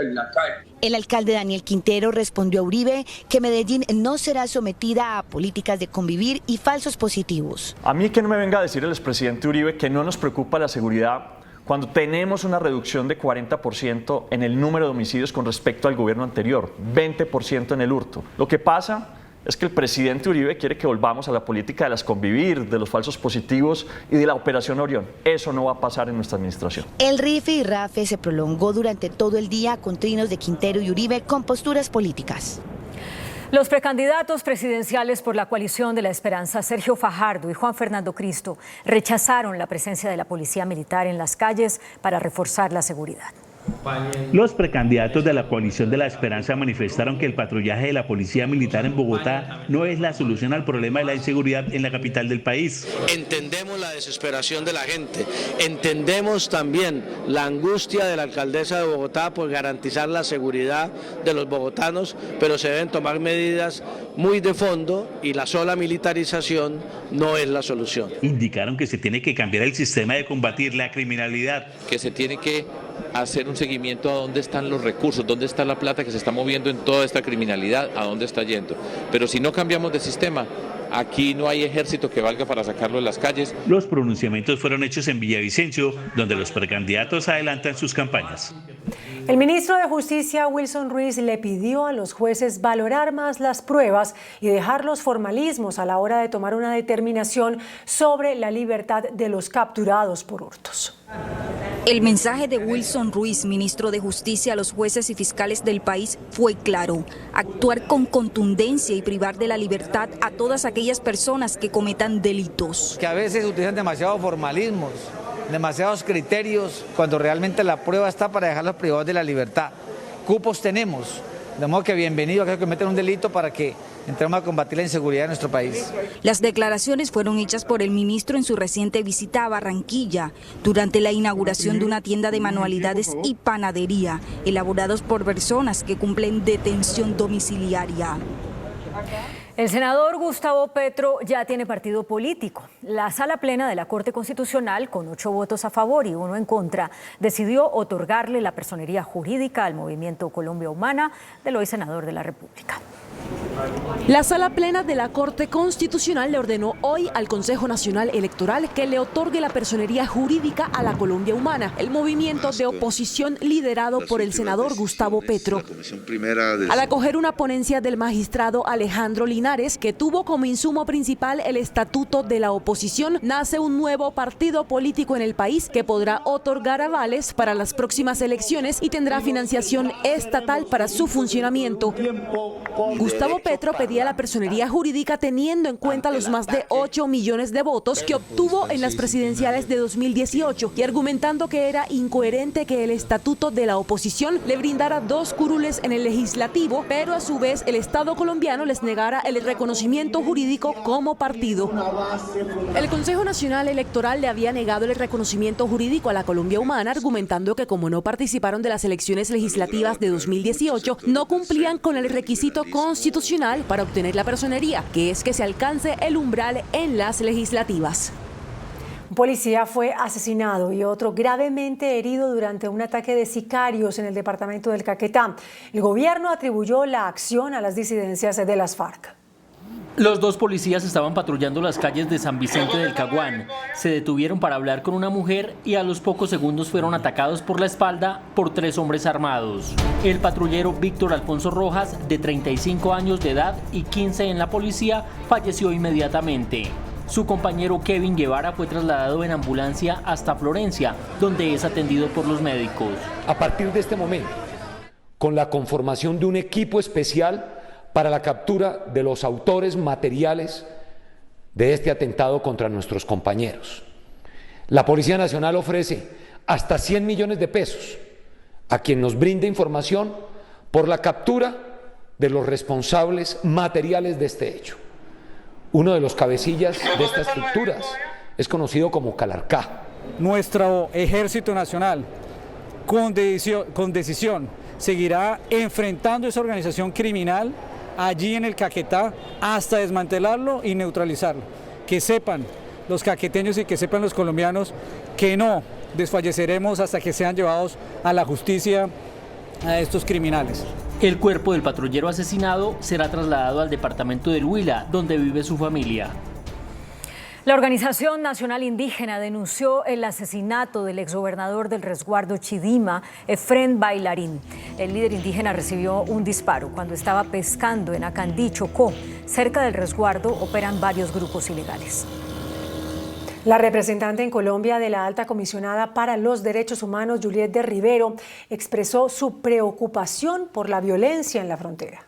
en la calle. El alcalde Daniel Quintero respondió a Uribe que Medellín no será sometida a políticas de convivir y falsos positivos. A mí que no me venga a decir el expresidente Uribe que no nos preocupa la seguridad cuando tenemos una reducción de 40% en el número de homicidios con respecto al gobierno anterior, 20% en el hurto. Lo que pasa es que el presidente Uribe quiere que volvamos a la política de las convivir, de los falsos positivos y de la Operación Orión. Eso no va a pasar en nuestra administración. El rife y rafe se prolongó durante todo el día con trinos de Quintero y Uribe con posturas políticas. Los precandidatos presidenciales por la coalición de la Esperanza, Sergio Fajardo y Juan Fernando Cristo, rechazaron la presencia de la policía militar en las calles para reforzar la seguridad. Los precandidatos de la coalición de la Esperanza manifestaron que el patrullaje de la policía militar en Bogotá no es la solución al problema de la inseguridad en la capital del país. Entendemos la desesperación de la gente, entendemos también la angustia de la alcaldesa de Bogotá por garantizar la seguridad de los bogotanos, pero se deben tomar medidas muy de fondo y la sola militarización no es la solución. Indicaron que se tiene que cambiar el sistema de combatir la criminalidad. Que se tiene que hacer un seguimiento a dónde están los recursos, dónde está la plata que se está moviendo en toda esta criminalidad, a dónde está yendo. Pero si no cambiamos de sistema, aquí no hay ejército que valga para sacarlo de las calles. Los pronunciamientos fueron hechos en Villavicencio, donde los precandidatos adelantan sus campañas. El ministro de Justicia, Wilson Ruiz, le pidió a los jueces valorar más las pruebas y dejar los formalismos a la hora de tomar una determinación sobre la libertad de los capturados por hurtos. El mensaje de Wilson Ruiz, ministro de Justicia, a los jueces y fiscales del país fue claro: actuar con contundencia y privar de la libertad a todas aquellas personas que cometan delitos. Que a veces utilizan demasiados formalismos, demasiados criterios, cuando realmente la prueba está para dejarlos privados de la libertad. Cupos tenemos, de modo que bienvenido a aquellos que cometen un delito para que entremos a combatir la inseguridad en nuestro país. Las declaraciones fueron hechas por el ministro en su reciente visita a Barranquilla, durante la inauguración de una tienda de manualidades y panadería, elaborados por personas que cumplen detención domiciliaria. El senador Gustavo Petro ya tiene partido político. La sala plena de la Corte Constitucional, con 8 votos a favor y 1 en contra, decidió otorgarle la personería jurídica al Movimiento Colombia Humana del hoy senador de la República. La sala plena de la Corte Constitucional le ordenó hoy al Consejo Nacional Electoral que le otorgue la personería jurídica a la Colombia Humana, el movimiento de oposición liderado por el senador Gustavo Petro. Al acoger una ponencia del magistrado Alejandro Linares, que tuvo como insumo principal el estatuto de la oposición, nace un nuevo partido político en el país que podrá otorgar avales para las próximas elecciones y tendrá financiación estatal para su funcionamiento. Gustavo Petro pedía la personería jurídica teniendo en cuenta los más de 8 millones de votos que obtuvo en las presidenciales de 2018 y argumentando que era incoherente que el estatuto de la oposición le brindara 2 curules en el legislativo, pero a su vez el Estado colombiano les negara el reconocimiento jurídico como partido. El Consejo Nacional Electoral le había negado el reconocimiento jurídico a la Colombia Humana, argumentando que como no participaron de las elecciones legislativas de 2018, no cumplían con el requisito constitucional para obtener la personería, que es que se alcance el umbral en las legislativas. Un policía fue asesinado y otro gravemente herido durante un ataque de sicarios en el departamento del Caquetá. El gobierno atribuyó la acción a las disidencias de las FARC. Los 2 policías estaban patrullando las calles de San Vicente del Caguán. Se detuvieron para hablar con una mujer y a los pocos segundos fueron atacados por la espalda por 3 hombres armados. El patrullero Víctor Alfonso Rojas, de 35 años de edad y 15 en la policía, falleció inmediatamente. Su compañero Kevin Guevara fue trasladado en ambulancia hasta Florencia, donde es atendido por los médicos. A partir de este momento, con la conformación de un equipo especial para la captura de los autores materiales de este atentado contra nuestros compañeros. La Policía Nacional ofrece hasta 100 millones de pesos a quien nos brinde información por la captura de los responsables materiales de este hecho. Uno de los cabecillas de estas estructuras es conocido como Calarcá. Nuestro Ejército Nacional, con decisión, seguirá enfrentando esa organización criminal allí en el Caquetá hasta desmantelarlo y neutralizarlo. Que sepan los caqueteños y que sepan los colombianos que no desfalleceremos hasta que sean llevados a la justicia a estos criminales. El cuerpo del patrullero asesinado será trasladado al departamento del Huila, donde vive su familia. La Organización Nacional Indígena denunció el asesinato del exgobernador del resguardo Chidima, Efrén Bailarín. El líder indígena recibió un disparo cuando estaba pescando en Acandí, Chocó. Cerca del resguardo operan varios grupos ilegales. La representante en Colombia de la Alta Comisionada para los Derechos Humanos, Juliet de Rivero, expresó su preocupación por la violencia en la frontera.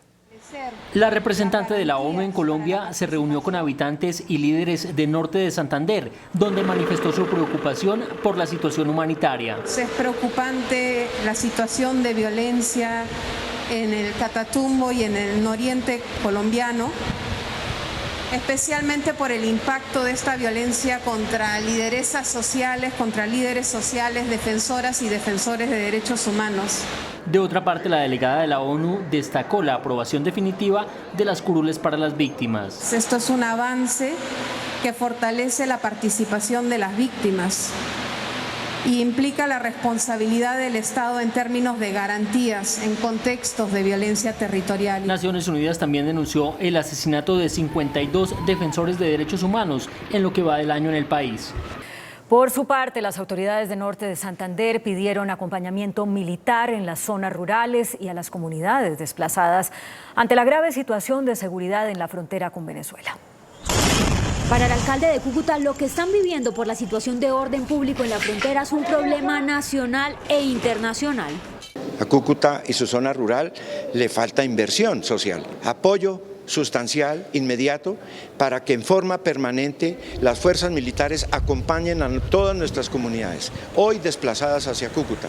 La representante de la ONU en Colombia se reunió con habitantes y líderes del norte de Santander, donde manifestó su preocupación por la situación humanitaria. Es preocupante la situación de violencia en el Catatumbo y en el nororiente colombiano, especialmente por el impacto de esta violencia contra lideresas sociales, contra líderes sociales, defensoras y defensores de derechos humanos. De otra parte, la delegada de la ONU destacó la aprobación definitiva de las curules para las víctimas. Esto es un avance que fortalece la participación de las víctimas y implica la responsabilidad del Estado en términos de garantías en contextos de violencia territorial. Naciones Unidas también denunció el asesinato de 52 defensores de derechos humanos en lo que va del año en el país. Por su parte, las autoridades del norte de Santander pidieron acompañamiento militar en las zonas rurales y a las comunidades desplazadas ante la grave situación de seguridad en la frontera con Venezuela. Para el alcalde de Cúcuta, lo que están viviendo por la situación de orden público en la frontera es un problema nacional e internacional. A Cúcuta y su zona rural le falta inversión social, apoyo sustancial, inmediato, para que en forma permanente las fuerzas militares acompañen a todas nuestras comunidades, hoy desplazadas hacia Cúcuta.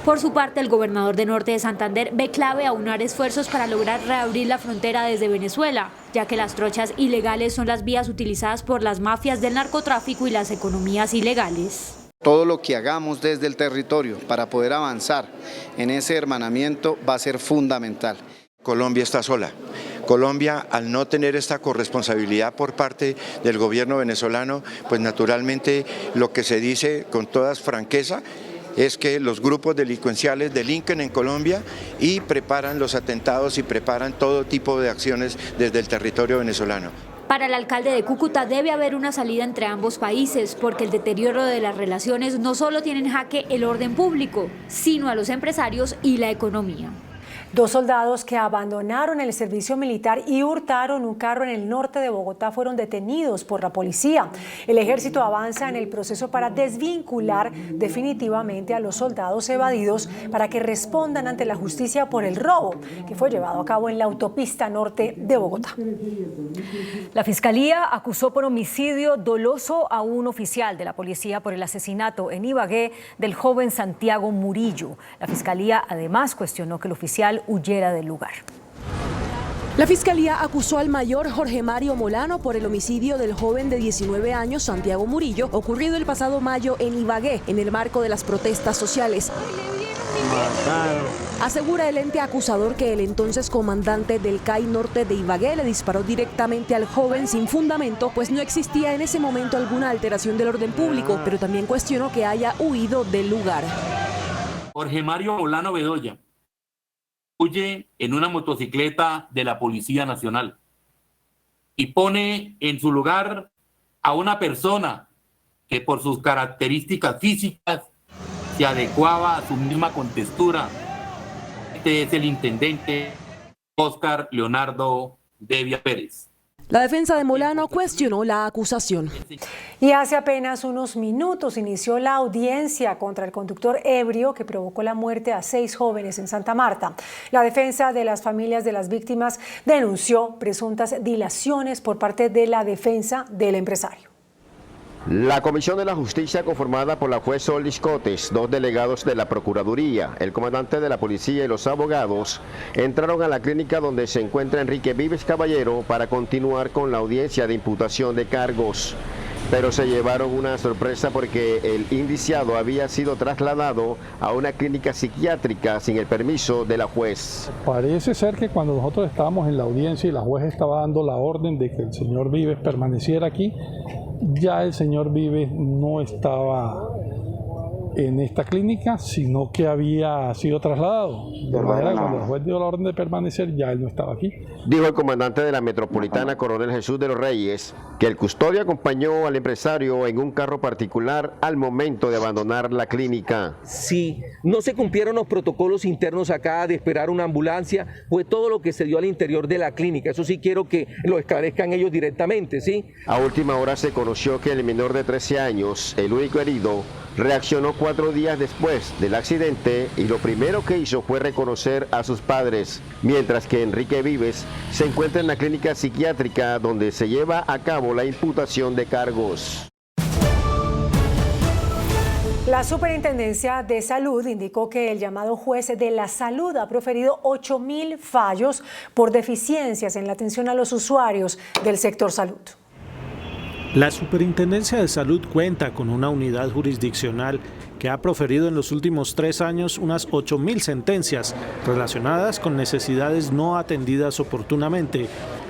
Por su parte, el gobernador de Norte de Santander ve clave aunar esfuerzos para lograr reabrir la frontera desde Venezuela, ya que las trochas ilegales son las vías utilizadas por las mafias del narcotráfico y las economías ilegales. Todo lo que hagamos desde el territorio para poder avanzar en ese hermanamiento va a ser fundamental. Colombia está sola. Colombia, al no tener esta corresponsabilidad por parte del gobierno venezolano, pues naturalmente lo que se dice con toda franqueza es que los grupos delincuenciales delinquen en Colombia y preparan los atentados y preparan todo tipo de acciones desde el territorio venezolano. Para el alcalde de Cúcuta debe haber una salida entre ambos países, porque el deterioro de las relaciones no solo tiene en jaque el orden público, sino a los empresarios y la economía. 2 soldados que abandonaron el servicio militar y hurtaron un carro en el norte de Bogotá fueron detenidos por la policía. El ejército avanza en el proceso para desvincular definitivamente a los soldados evadidos para que respondan ante la justicia por el robo que fue llevado a cabo en la autopista norte de Bogotá. La Fiscalía acusó por homicidio doloso a un oficial de la policía por el asesinato en Ibagué del joven Santiago Murillo. La Fiscalía además cuestionó que el oficial huyera del lugar. La Fiscalía acusó al mayor Jorge Mario Molano por el homicidio del joven de 19 años Santiago Murillo, ocurrido el pasado mayo en Ibagué, en el marco de las protestas sociales. Asegura el ente acusador que el entonces comandante del CAI norte de Ibagué le disparó directamente al joven sin fundamento, pues no existía en ese momento alguna alteración del orden público, pero también cuestionó que haya huido del lugar. Jorge Mario Molano Bedoya huye en una motocicleta de la Policía Nacional y pone en su lugar a una persona que por sus características físicas se adecuaba a su misma contextura. Este es el intendente Óscar Leonardo Devia Pérez. La defensa de Molano cuestionó la acusación. Y hace apenas unos minutos inició la audiencia contra el conductor ebrio que provocó la muerte a 6 jóvenes en Santa Marta. La defensa de las familias de las víctimas denunció presuntas dilaciones por parte de la defensa del empresario. La Comisión de la Justicia, conformada por la juez Solis Cotes, 2 delegados de la Procuraduría, el comandante de la policía y los abogados, entraron a la clínica donde se encuentra Enrique Vives Caballero para continuar con la audiencia de imputación de cargos. Pero se llevaron una sorpresa porque el indiciado había sido trasladado a una clínica psiquiátrica sin el permiso de la juez. Parece ser que cuando nosotros estábamos en la audiencia y la juez estaba dando la orden de que el señor Vives permaneciera aquí, ya el señor Vives no estaba en esta clínica, sino que había sido trasladado. De manera que cuando el juez dio la orden de permanecer, ya él no estaba aquí. Dijo el comandante de la Metropolitana, Coronel Jesús de los Reyes, que el custodio acompañó al empresario en un carro particular al momento de abandonar la clínica. Si no se cumplieron los protocolos internos acá de esperar una ambulancia, fue todo lo que se dio al interior de la clínica. Eso sí quiero que lo esclarezcan ellos directamente, ¿sí? A última hora se conoció que el menor de 13 años, el único herido, reaccionó 4 días después del accidente y lo primero que hizo fue reconocer a sus padres, mientras que Enrique Vives se encuentra en la clínica psiquiátrica donde se lleva a cabo la imputación de cargos. La Superintendencia de Salud indicó que el llamado juez de la salud ha proferido 8.000 fallos por deficiencias en la atención a los usuarios del sector salud. La Superintendencia de Salud cuenta con una unidad jurisdiccional que ha proferido en los últimos 3 años unas 8.000 sentencias relacionadas con necesidades no atendidas oportunamente.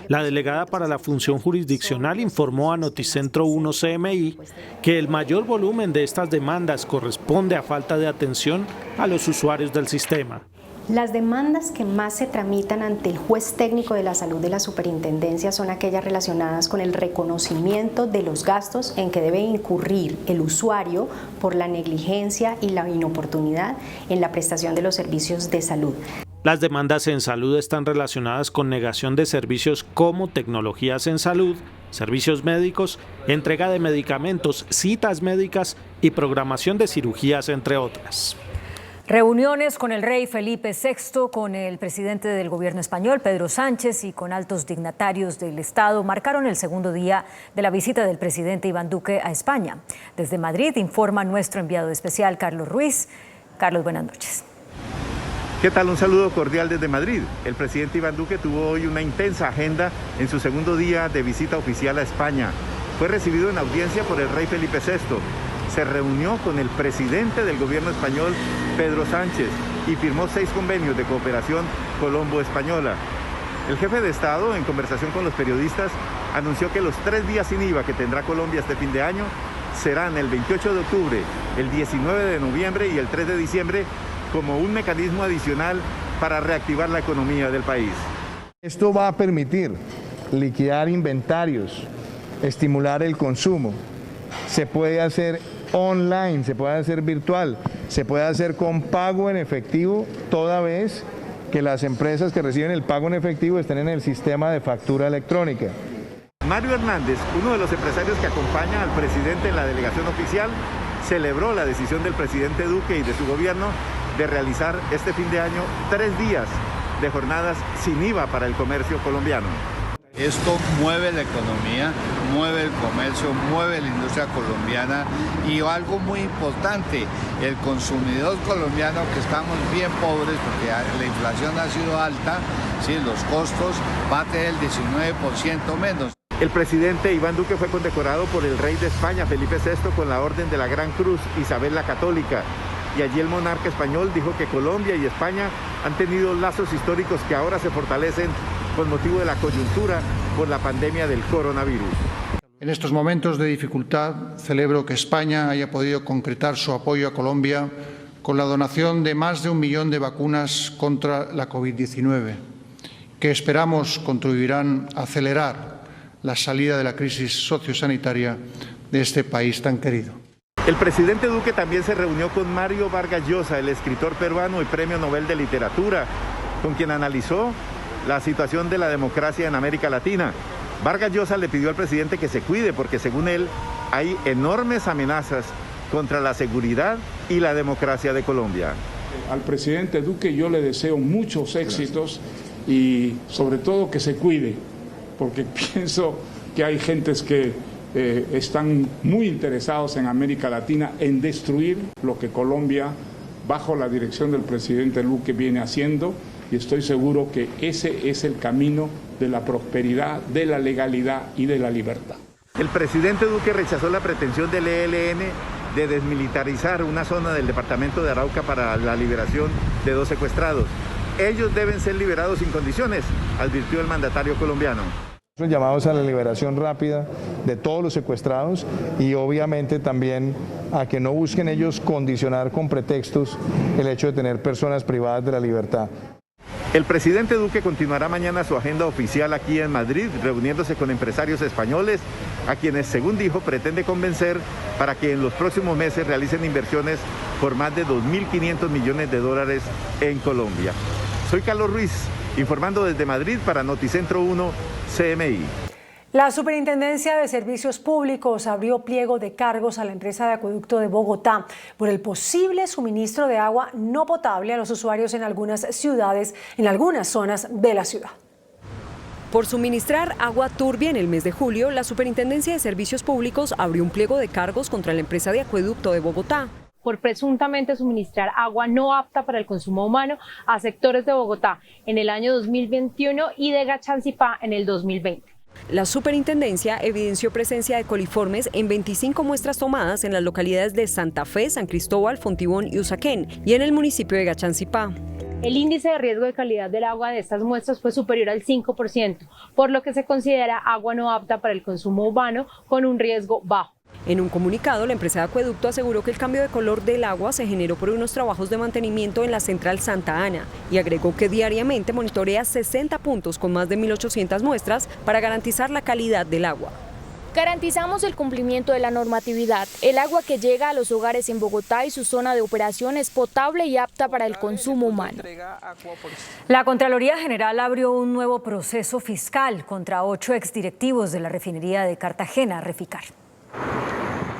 La delegada para la función jurisdiccional informó a Noticentro 1 CMI que el mayor volumen de estas demandas corresponde a falta de atención a los usuarios del sistema. Las demandas que más se tramitan ante el juez técnico de la salud de la superintendencia son aquellas relacionadas con el reconocimiento de los gastos en que debe incurrir el usuario por la negligencia y la inoportunidad en la prestación de los servicios de salud. Las demandas en salud están relacionadas con negación de servicios como tecnologías en salud, servicios médicos, entrega de medicamentos, citas médicas y programación de cirugías, entre otras. Reuniones con el rey Felipe VI, con el presidente del gobierno español, Pedro Sánchez, y con altos dignatarios del Estado marcaron el segundo día de la visita del presidente Iván Duque a España. Desde Madrid informa nuestro enviado especial, Carlos Ruiz. Carlos, buenas noches. ¿Qué tal? Un saludo cordial desde Madrid. El presidente Iván Duque tuvo hoy una intensa agenda en su segundo día de visita oficial a España. Fue recibido en audiencia por el rey Felipe VI. Se reunió con el presidente del gobierno español, Pedro Sánchez, y firmó 6 convenios de cooperación colombo-española. El jefe de Estado, en conversación con los periodistas, anunció que los 3 días sin IVA que tendrá Colombia este fin de año serán el 28 de octubre, el 19 de noviembre y el 3 de diciembre como un mecanismo adicional para reactivar la economía del país. Esto va a permitir liquidar inventarios, estimular el consumo. Se puede hacer online, se puede hacer virtual, se puede hacer con pago en efectivo, toda vez que las empresas que reciben el pago en efectivo estén en el sistema de factura electrónica. Mario Hernández, uno de los empresarios que acompaña al presidente en la delegación oficial, celebró la decisión del presidente Duque y de su gobierno de realizar este fin de año 3 días de jornadas sin IVA para el comercio colombiano. Esto mueve la economía, mueve el comercio, mueve la industria colombiana y algo muy importante, el consumidor colombiano, que estamos bien pobres porque la inflación ha sido alta, ¿sí? Los costos va a tener el 19% menos. El presidente Iván Duque fue condecorado por el rey de España, Felipe VI, con la Orden de la Gran Cruz Isabel la Católica. Y allí el monarca español dijo que Colombia y España han tenido lazos históricos que ahora se fortalecen con motivo de la coyuntura por la pandemia del coronavirus. En estos momentos de dificultad, celebro que España haya podido concretar su apoyo a Colombia con la donación de más de 1 millón de vacunas contra la COVID-19, que esperamos contribuirán a acelerar la salida de la crisis sociosanitaria de este país tan querido. El presidente Duque también se reunió con Mario Vargas Llosa, el escritor peruano y Premio Nobel de Literatura, con quien analizó la situación de la democracia en América Latina. Vargas Llosa le pidió al presidente que se cuide porque, según él, hay enormes amenazas contra la seguridad y la democracia de Colombia. Al presidente Duque yo le deseo muchos éxitos y sobre todo que se cuide, porque pienso que hay gentes que están muy interesados en América Latina en destruir lo que Colombia, bajo la dirección del presidente Duque, viene haciendo, y estoy seguro que ese es el camino de la prosperidad, de la legalidad y de la libertad. El presidente Duque rechazó la pretensión del ELN de desmilitarizar una zona del departamento de Arauca para la liberación de 2 secuestrados. Ellos deben ser liberados sin condiciones, advirtió el mandatario colombiano. Llamados a la liberación rápida de todos los secuestrados y obviamente también a que no busquen ellos condicionar con pretextos el hecho de tener personas privadas de la libertad. El presidente Duque continuará mañana su agenda oficial aquí en Madrid, reuniéndose con empresarios españoles, a quienes, según dijo, pretende convencer para que en los próximos meses realicen inversiones por más de 2.500 millones de dólares en Colombia. Soy Carlos Ruiz, informando desde Madrid para Noticentro 1, CMI. La Superintendencia de Servicios Públicos abrió pliego de cargos a la empresa de acueducto de Bogotá por el posible suministro de agua no potable a los usuarios en algunas ciudades, en algunas zonas de la ciudad. Por suministrar agua turbia en el mes de julio, la Superintendencia de Servicios Públicos abrió un pliego de cargos contra la empresa de acueducto de Bogotá por presuntamente suministrar agua no apta para el consumo humano a sectores de Bogotá en el año 2021 y de Gachancipá en el 2020. La superintendencia evidenció presencia de coliformes en 25 muestras tomadas en las localidades de Santa Fe, San Cristóbal, Fontibón y Usaquén y en el municipio de Gachancipá. El índice de riesgo de calidad del agua de estas muestras fue superior al 5%, por lo que se considera agua no apta para el consumo humano con un riesgo bajo. En un comunicado, la empresa de acueducto aseguró que el cambio de color del agua se generó por unos trabajos de mantenimiento en la central Santa Ana y agregó que diariamente monitorea 60 puntos con más de 1.800 muestras para garantizar la calidad del agua. Garantizamos el cumplimiento de la normatividad. El agua que llega a los hogares en Bogotá y su zona de operación es potable y apta para el consumo humano. La Contraloría General abrió un nuevo proceso fiscal contra 8 exdirectivos de la refinería de Cartagena, Reficar.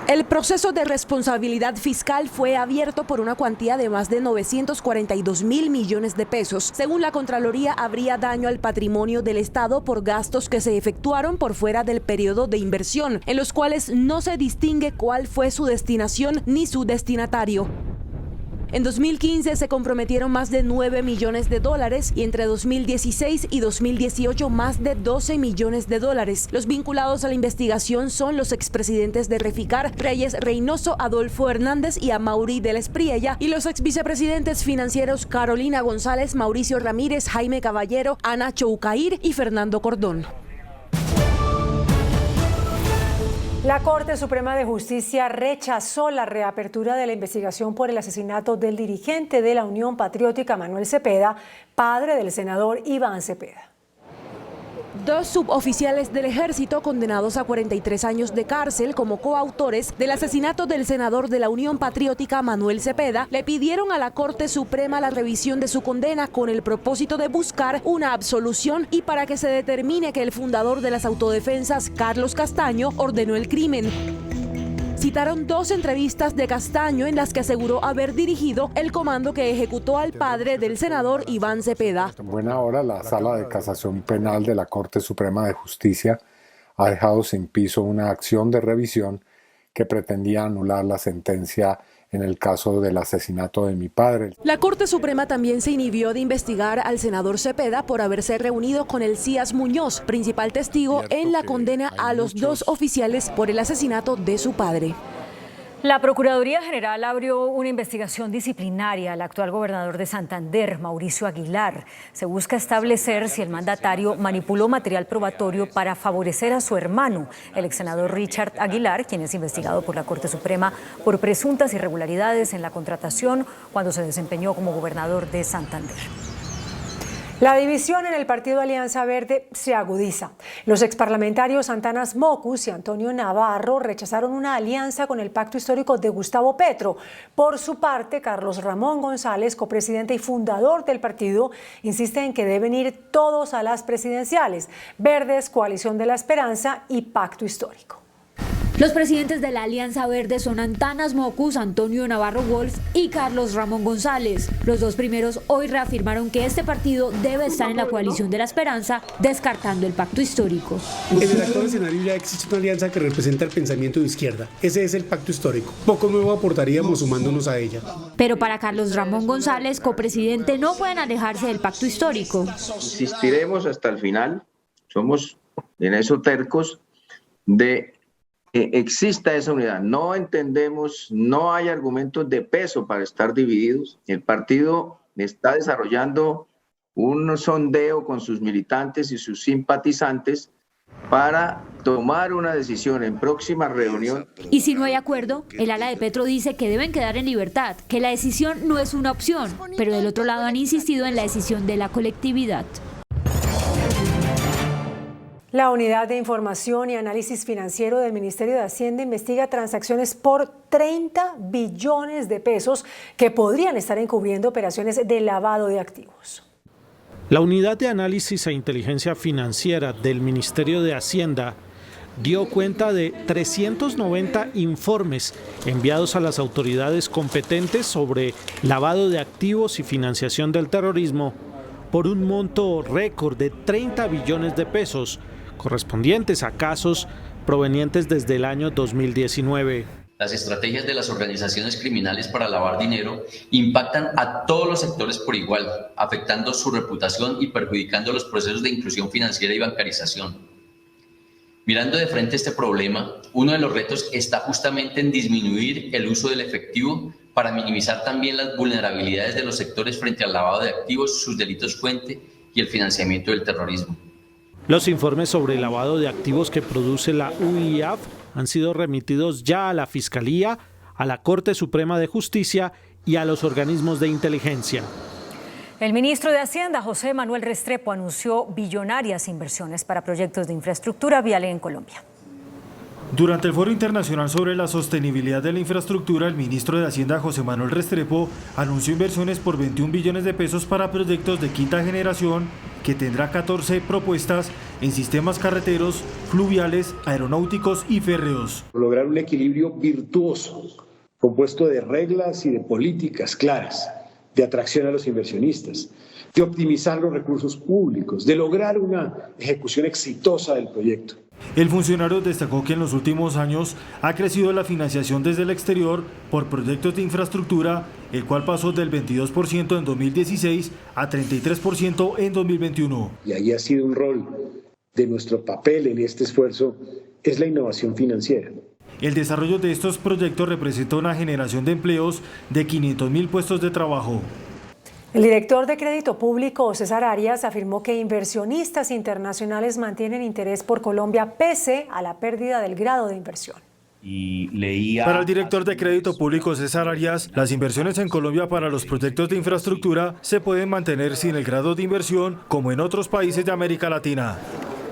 El proceso de responsabilidad fiscal fue abierto por una cuantía de más de 942.000 millones de pesos. Según la Contraloría, habría daño al patrimonio del Estado por gastos que se efectuaron por fuera del periodo de inversión, en los cuales no se distingue cuál fue su destinación ni su destinatario. En 2015 se comprometieron más de 9 millones de dólares y entre 2016 y 2018 más de 12 millones de dólares. Los vinculados a la investigación son los expresidentes de Reficar, Reyes Reynoso, Adolfo Hernández y Amaury de la Espriella, y los exvicepresidentes financieros Carolina González, Mauricio Ramírez, Jaime Caballero, Ana Choucair y Fernando Cordón. La Corte Suprema de Justicia rechazó la reapertura de la investigación por el asesinato del dirigente de la Unión Patriótica, Manuel Cepeda, padre del senador Iván Cepeda. 2 suboficiales del ejército condenados a 43 años de cárcel como coautores del asesinato del senador de la Unión Patriótica Manuel Cepeda le pidieron a la Corte Suprema la revisión de su condena con el propósito de buscar una absolución y para que se determine que el fundador de las autodefensas, Carlos Castaño, ordenó el crimen. Citaron 2 entrevistas de Castaño en las que aseguró haber dirigido el comando que ejecutó al padre del senador Iván Cepeda. En buena hora, la Sala de Casación Penal de la Corte Suprema de Justicia ha dejado sin piso una acción de revisión que pretendía anular la sentencia en el caso del asesinato de mi padre. La Corte Suprema también se inhibió de investigar al senador Cepeda por haberse reunido con el Cías Muñoz, principal testigo en la condena a los 2 oficiales por el asesinato de su padre. La Procuraduría General abrió una investigación disciplinaria al actual gobernador de Santander, Mauricio Aguilar. Se busca establecer si el mandatario manipuló material probatorio para favorecer a su hermano, el ex senador Richard Aguilar, quien es investigado por la Corte Suprema por presuntas irregularidades en la contratación cuando se desempeñó como gobernador de Santander. La división en el partido Alianza Verde se agudiza. Los exparlamentarios Antanas Mockus y Antonio Navarro rechazaron una alianza con el pacto histórico de Gustavo Petro. Por su parte, Carlos Ramón González, copresidente y fundador del partido, insiste en que deben ir todos a las presidenciales: Verdes, Coalición de la Esperanza y Pacto Histórico. Los presidentes de la Alianza Verde son Antanas Mockus, Antonio Navarro Wolf y Carlos Ramón González. Los 2 primeros hoy reafirmaron que este partido debe estar en la Coalición de la Esperanza, descartando el pacto histórico. En el actual escenario ya existe una alianza que representa el pensamiento de izquierda. Ese es el pacto histórico. Poco nuevo aportaríamos sumándonos a ella. Pero para Carlos Ramón González, copresidente, no pueden alejarse del pacto histórico. Insistiremos hasta el final. Somos en eso tercos de exista esa unidad. No entendemos, no hay argumentos de peso para estar divididos. El partido está desarrollando un sondeo con sus militantes y sus simpatizantes para tomar una decisión en próxima reunión. Y si no hay acuerdo, el ala de Petro dice que deben quedar en libertad, que la decisión no es una opción, pero del otro lado han insistido en la decisión de la colectividad. La Unidad de Información y Análisis Financiero del Ministerio de Hacienda investiga transacciones por 30 billones de pesos que podrían estar encubriendo operaciones de lavado de activos. La Unidad de Análisis e Inteligencia Financiera del Ministerio de Hacienda dio cuenta de 390 informes enviados a las autoridades competentes sobre lavado de activos y financiación del terrorismo por un monto récord de 30 billones de pesos, correspondientes a casos provenientes desde el año 2019. Las estrategias de las organizaciones criminales para lavar dinero impactan a todos los sectores por igual, afectando su reputación y perjudicando los procesos de inclusión financiera y bancarización. Mirando de frente este problema, uno de los retos está justamente en disminuir el uso del efectivo para minimizar también las vulnerabilidades de los sectores frente al lavado de activos, sus delitos fuente y el financiamiento del terrorismo. Los informes sobre lavado de activos que produce la UIAF han sido remitidos ya a la Fiscalía, a la Corte Suprema de Justicia y a los organismos de inteligencia. El ministro de Hacienda, José Manuel Restrepo, anunció billonarias inversiones para proyectos de infraestructura vial en Colombia. Durante el Foro Internacional sobre la Sostenibilidad de la Infraestructura, el ministro de Hacienda, José Manuel Restrepo, anunció inversiones por 21 billones de pesos para proyectos de quinta generación, que tendrá 14 propuestas en sistemas carreteros, fluviales, aeronáuticos y férreos. Lograr un equilibrio virtuoso, compuesto de reglas y de políticas claras, de atracción a los inversionistas, de optimizar los recursos públicos, de lograr una ejecución exitosa del proyecto. El funcionario destacó que en los últimos años ha crecido la financiación desde el exterior por proyectos de infraestructura, el cual pasó del 22% en 2016 a 33% en 2021. Y ahí ha sido un rol de nuestro papel en este esfuerzo, es la innovación financiera. El desarrollo de estos proyectos representa una generación de empleos de 500.000 puestos de trabajo. El director de Crédito Público, César Arias, afirmó que inversionistas internacionales mantienen interés por Colombia pese a la pérdida del grado de inversión. Para el director de Crédito Público, César Arias, las inversiones en Colombia para los proyectos de infraestructura se pueden mantener sin el grado de inversión como en otros países de América Latina.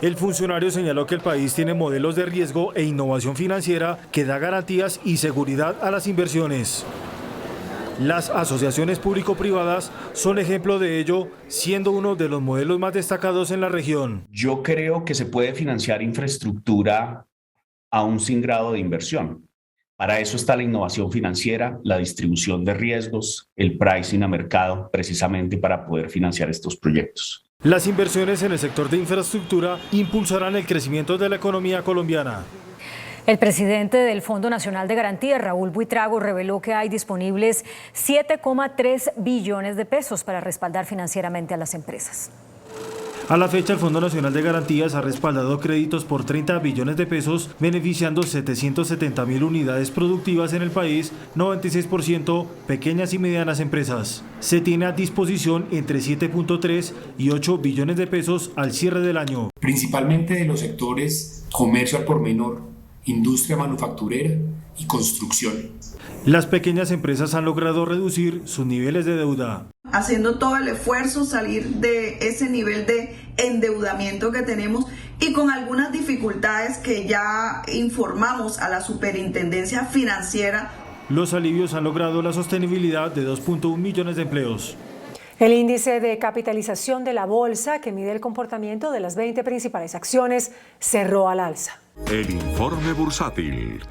El funcionario señaló que el país tiene modelos de riesgo e innovación financiera que da garantías y seguridad a las inversiones. Las asociaciones público-privadas son ejemplo de ello, siendo uno de los modelos más destacados en la región. Yo creo que se puede financiar infraestructura aún sin grado de inversión. Para eso está la innovación financiera, la distribución de riesgos, el pricing a mercado, precisamente para poder financiar estos proyectos. Las inversiones en el sector de infraestructura impulsarán el crecimiento de la economía colombiana. El presidente del Fondo Nacional de Garantía, Raúl Buitrago, reveló que hay disponibles 7,3 billones de pesos para respaldar financieramente a las empresas. A la fecha, el Fondo Nacional de Garantías ha respaldado créditos por 30 billones de pesos, beneficiando 770.000 unidades productivas en el país, 96% pequeñas y medianas empresas. Se tiene a disposición entre 7.3 y 8 billones de pesos al cierre del año. Principalmente de los sectores comercio al por menor, industria manufacturera y construcción. Las pequeñas empresas han logrado reducir sus niveles de deuda. Haciendo todo el esfuerzo, salir de ese nivel de endeudamiento que tenemos y con algunas dificultades que ya informamos a la Superintendencia Financiera. Los alivios han logrado la sostenibilidad de 2.1 millones de empleos. El índice de capitalización de la bolsa, que mide el comportamiento de las 20 principales acciones, cerró al alza. El informe bursátil.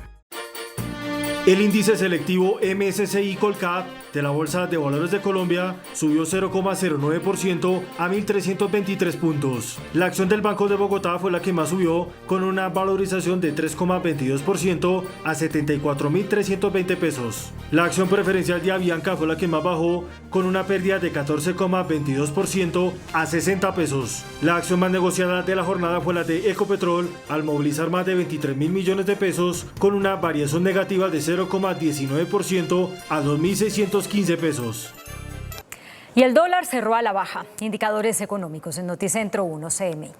El índice selectivo MSCI Colcap de la Bolsa de Valores de Colombia subió 0,09% a 1.323 puntos. La acción del Banco de Bogotá fue la que más subió, con una valorización de 3,22% a 74.320 pesos. La acción preferencial de Avianca fue la que más bajó, con una pérdida de 14,22% a 60 pesos. La acción más negociada de la jornada fue la de Ecopetrol, al movilizar más de 23.000 millones de pesos, con una variación negativa de 0,19% a 2.615 pesos. Y el dólar cerró a la baja. Indicadores económicos en Noticentro 1 CMI.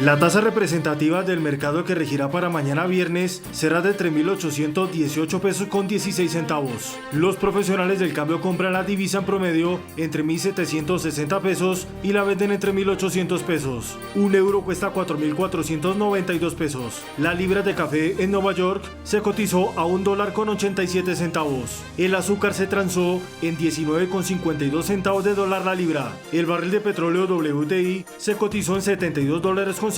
La tasa representativa del mercado que regirá para mañana viernes será de 3.818 pesos con 16 centavos. Los profesionales del cambio compran la divisa en promedio entre 1.760 pesos y la venden entre 1.800 pesos. Un euro cuesta 4.492 pesos. La libra de café en Nueva York se cotizó a $1.87. El azúcar se transó en 19,52 centavos de dólar la libra. El barril de petróleo WTI se cotizó en $72.56.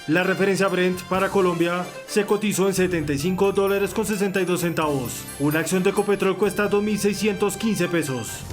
La referencia Brent para Colombia se cotizó en $75.62. Una acción de Ecopetrol cuesta 2.615 pesos.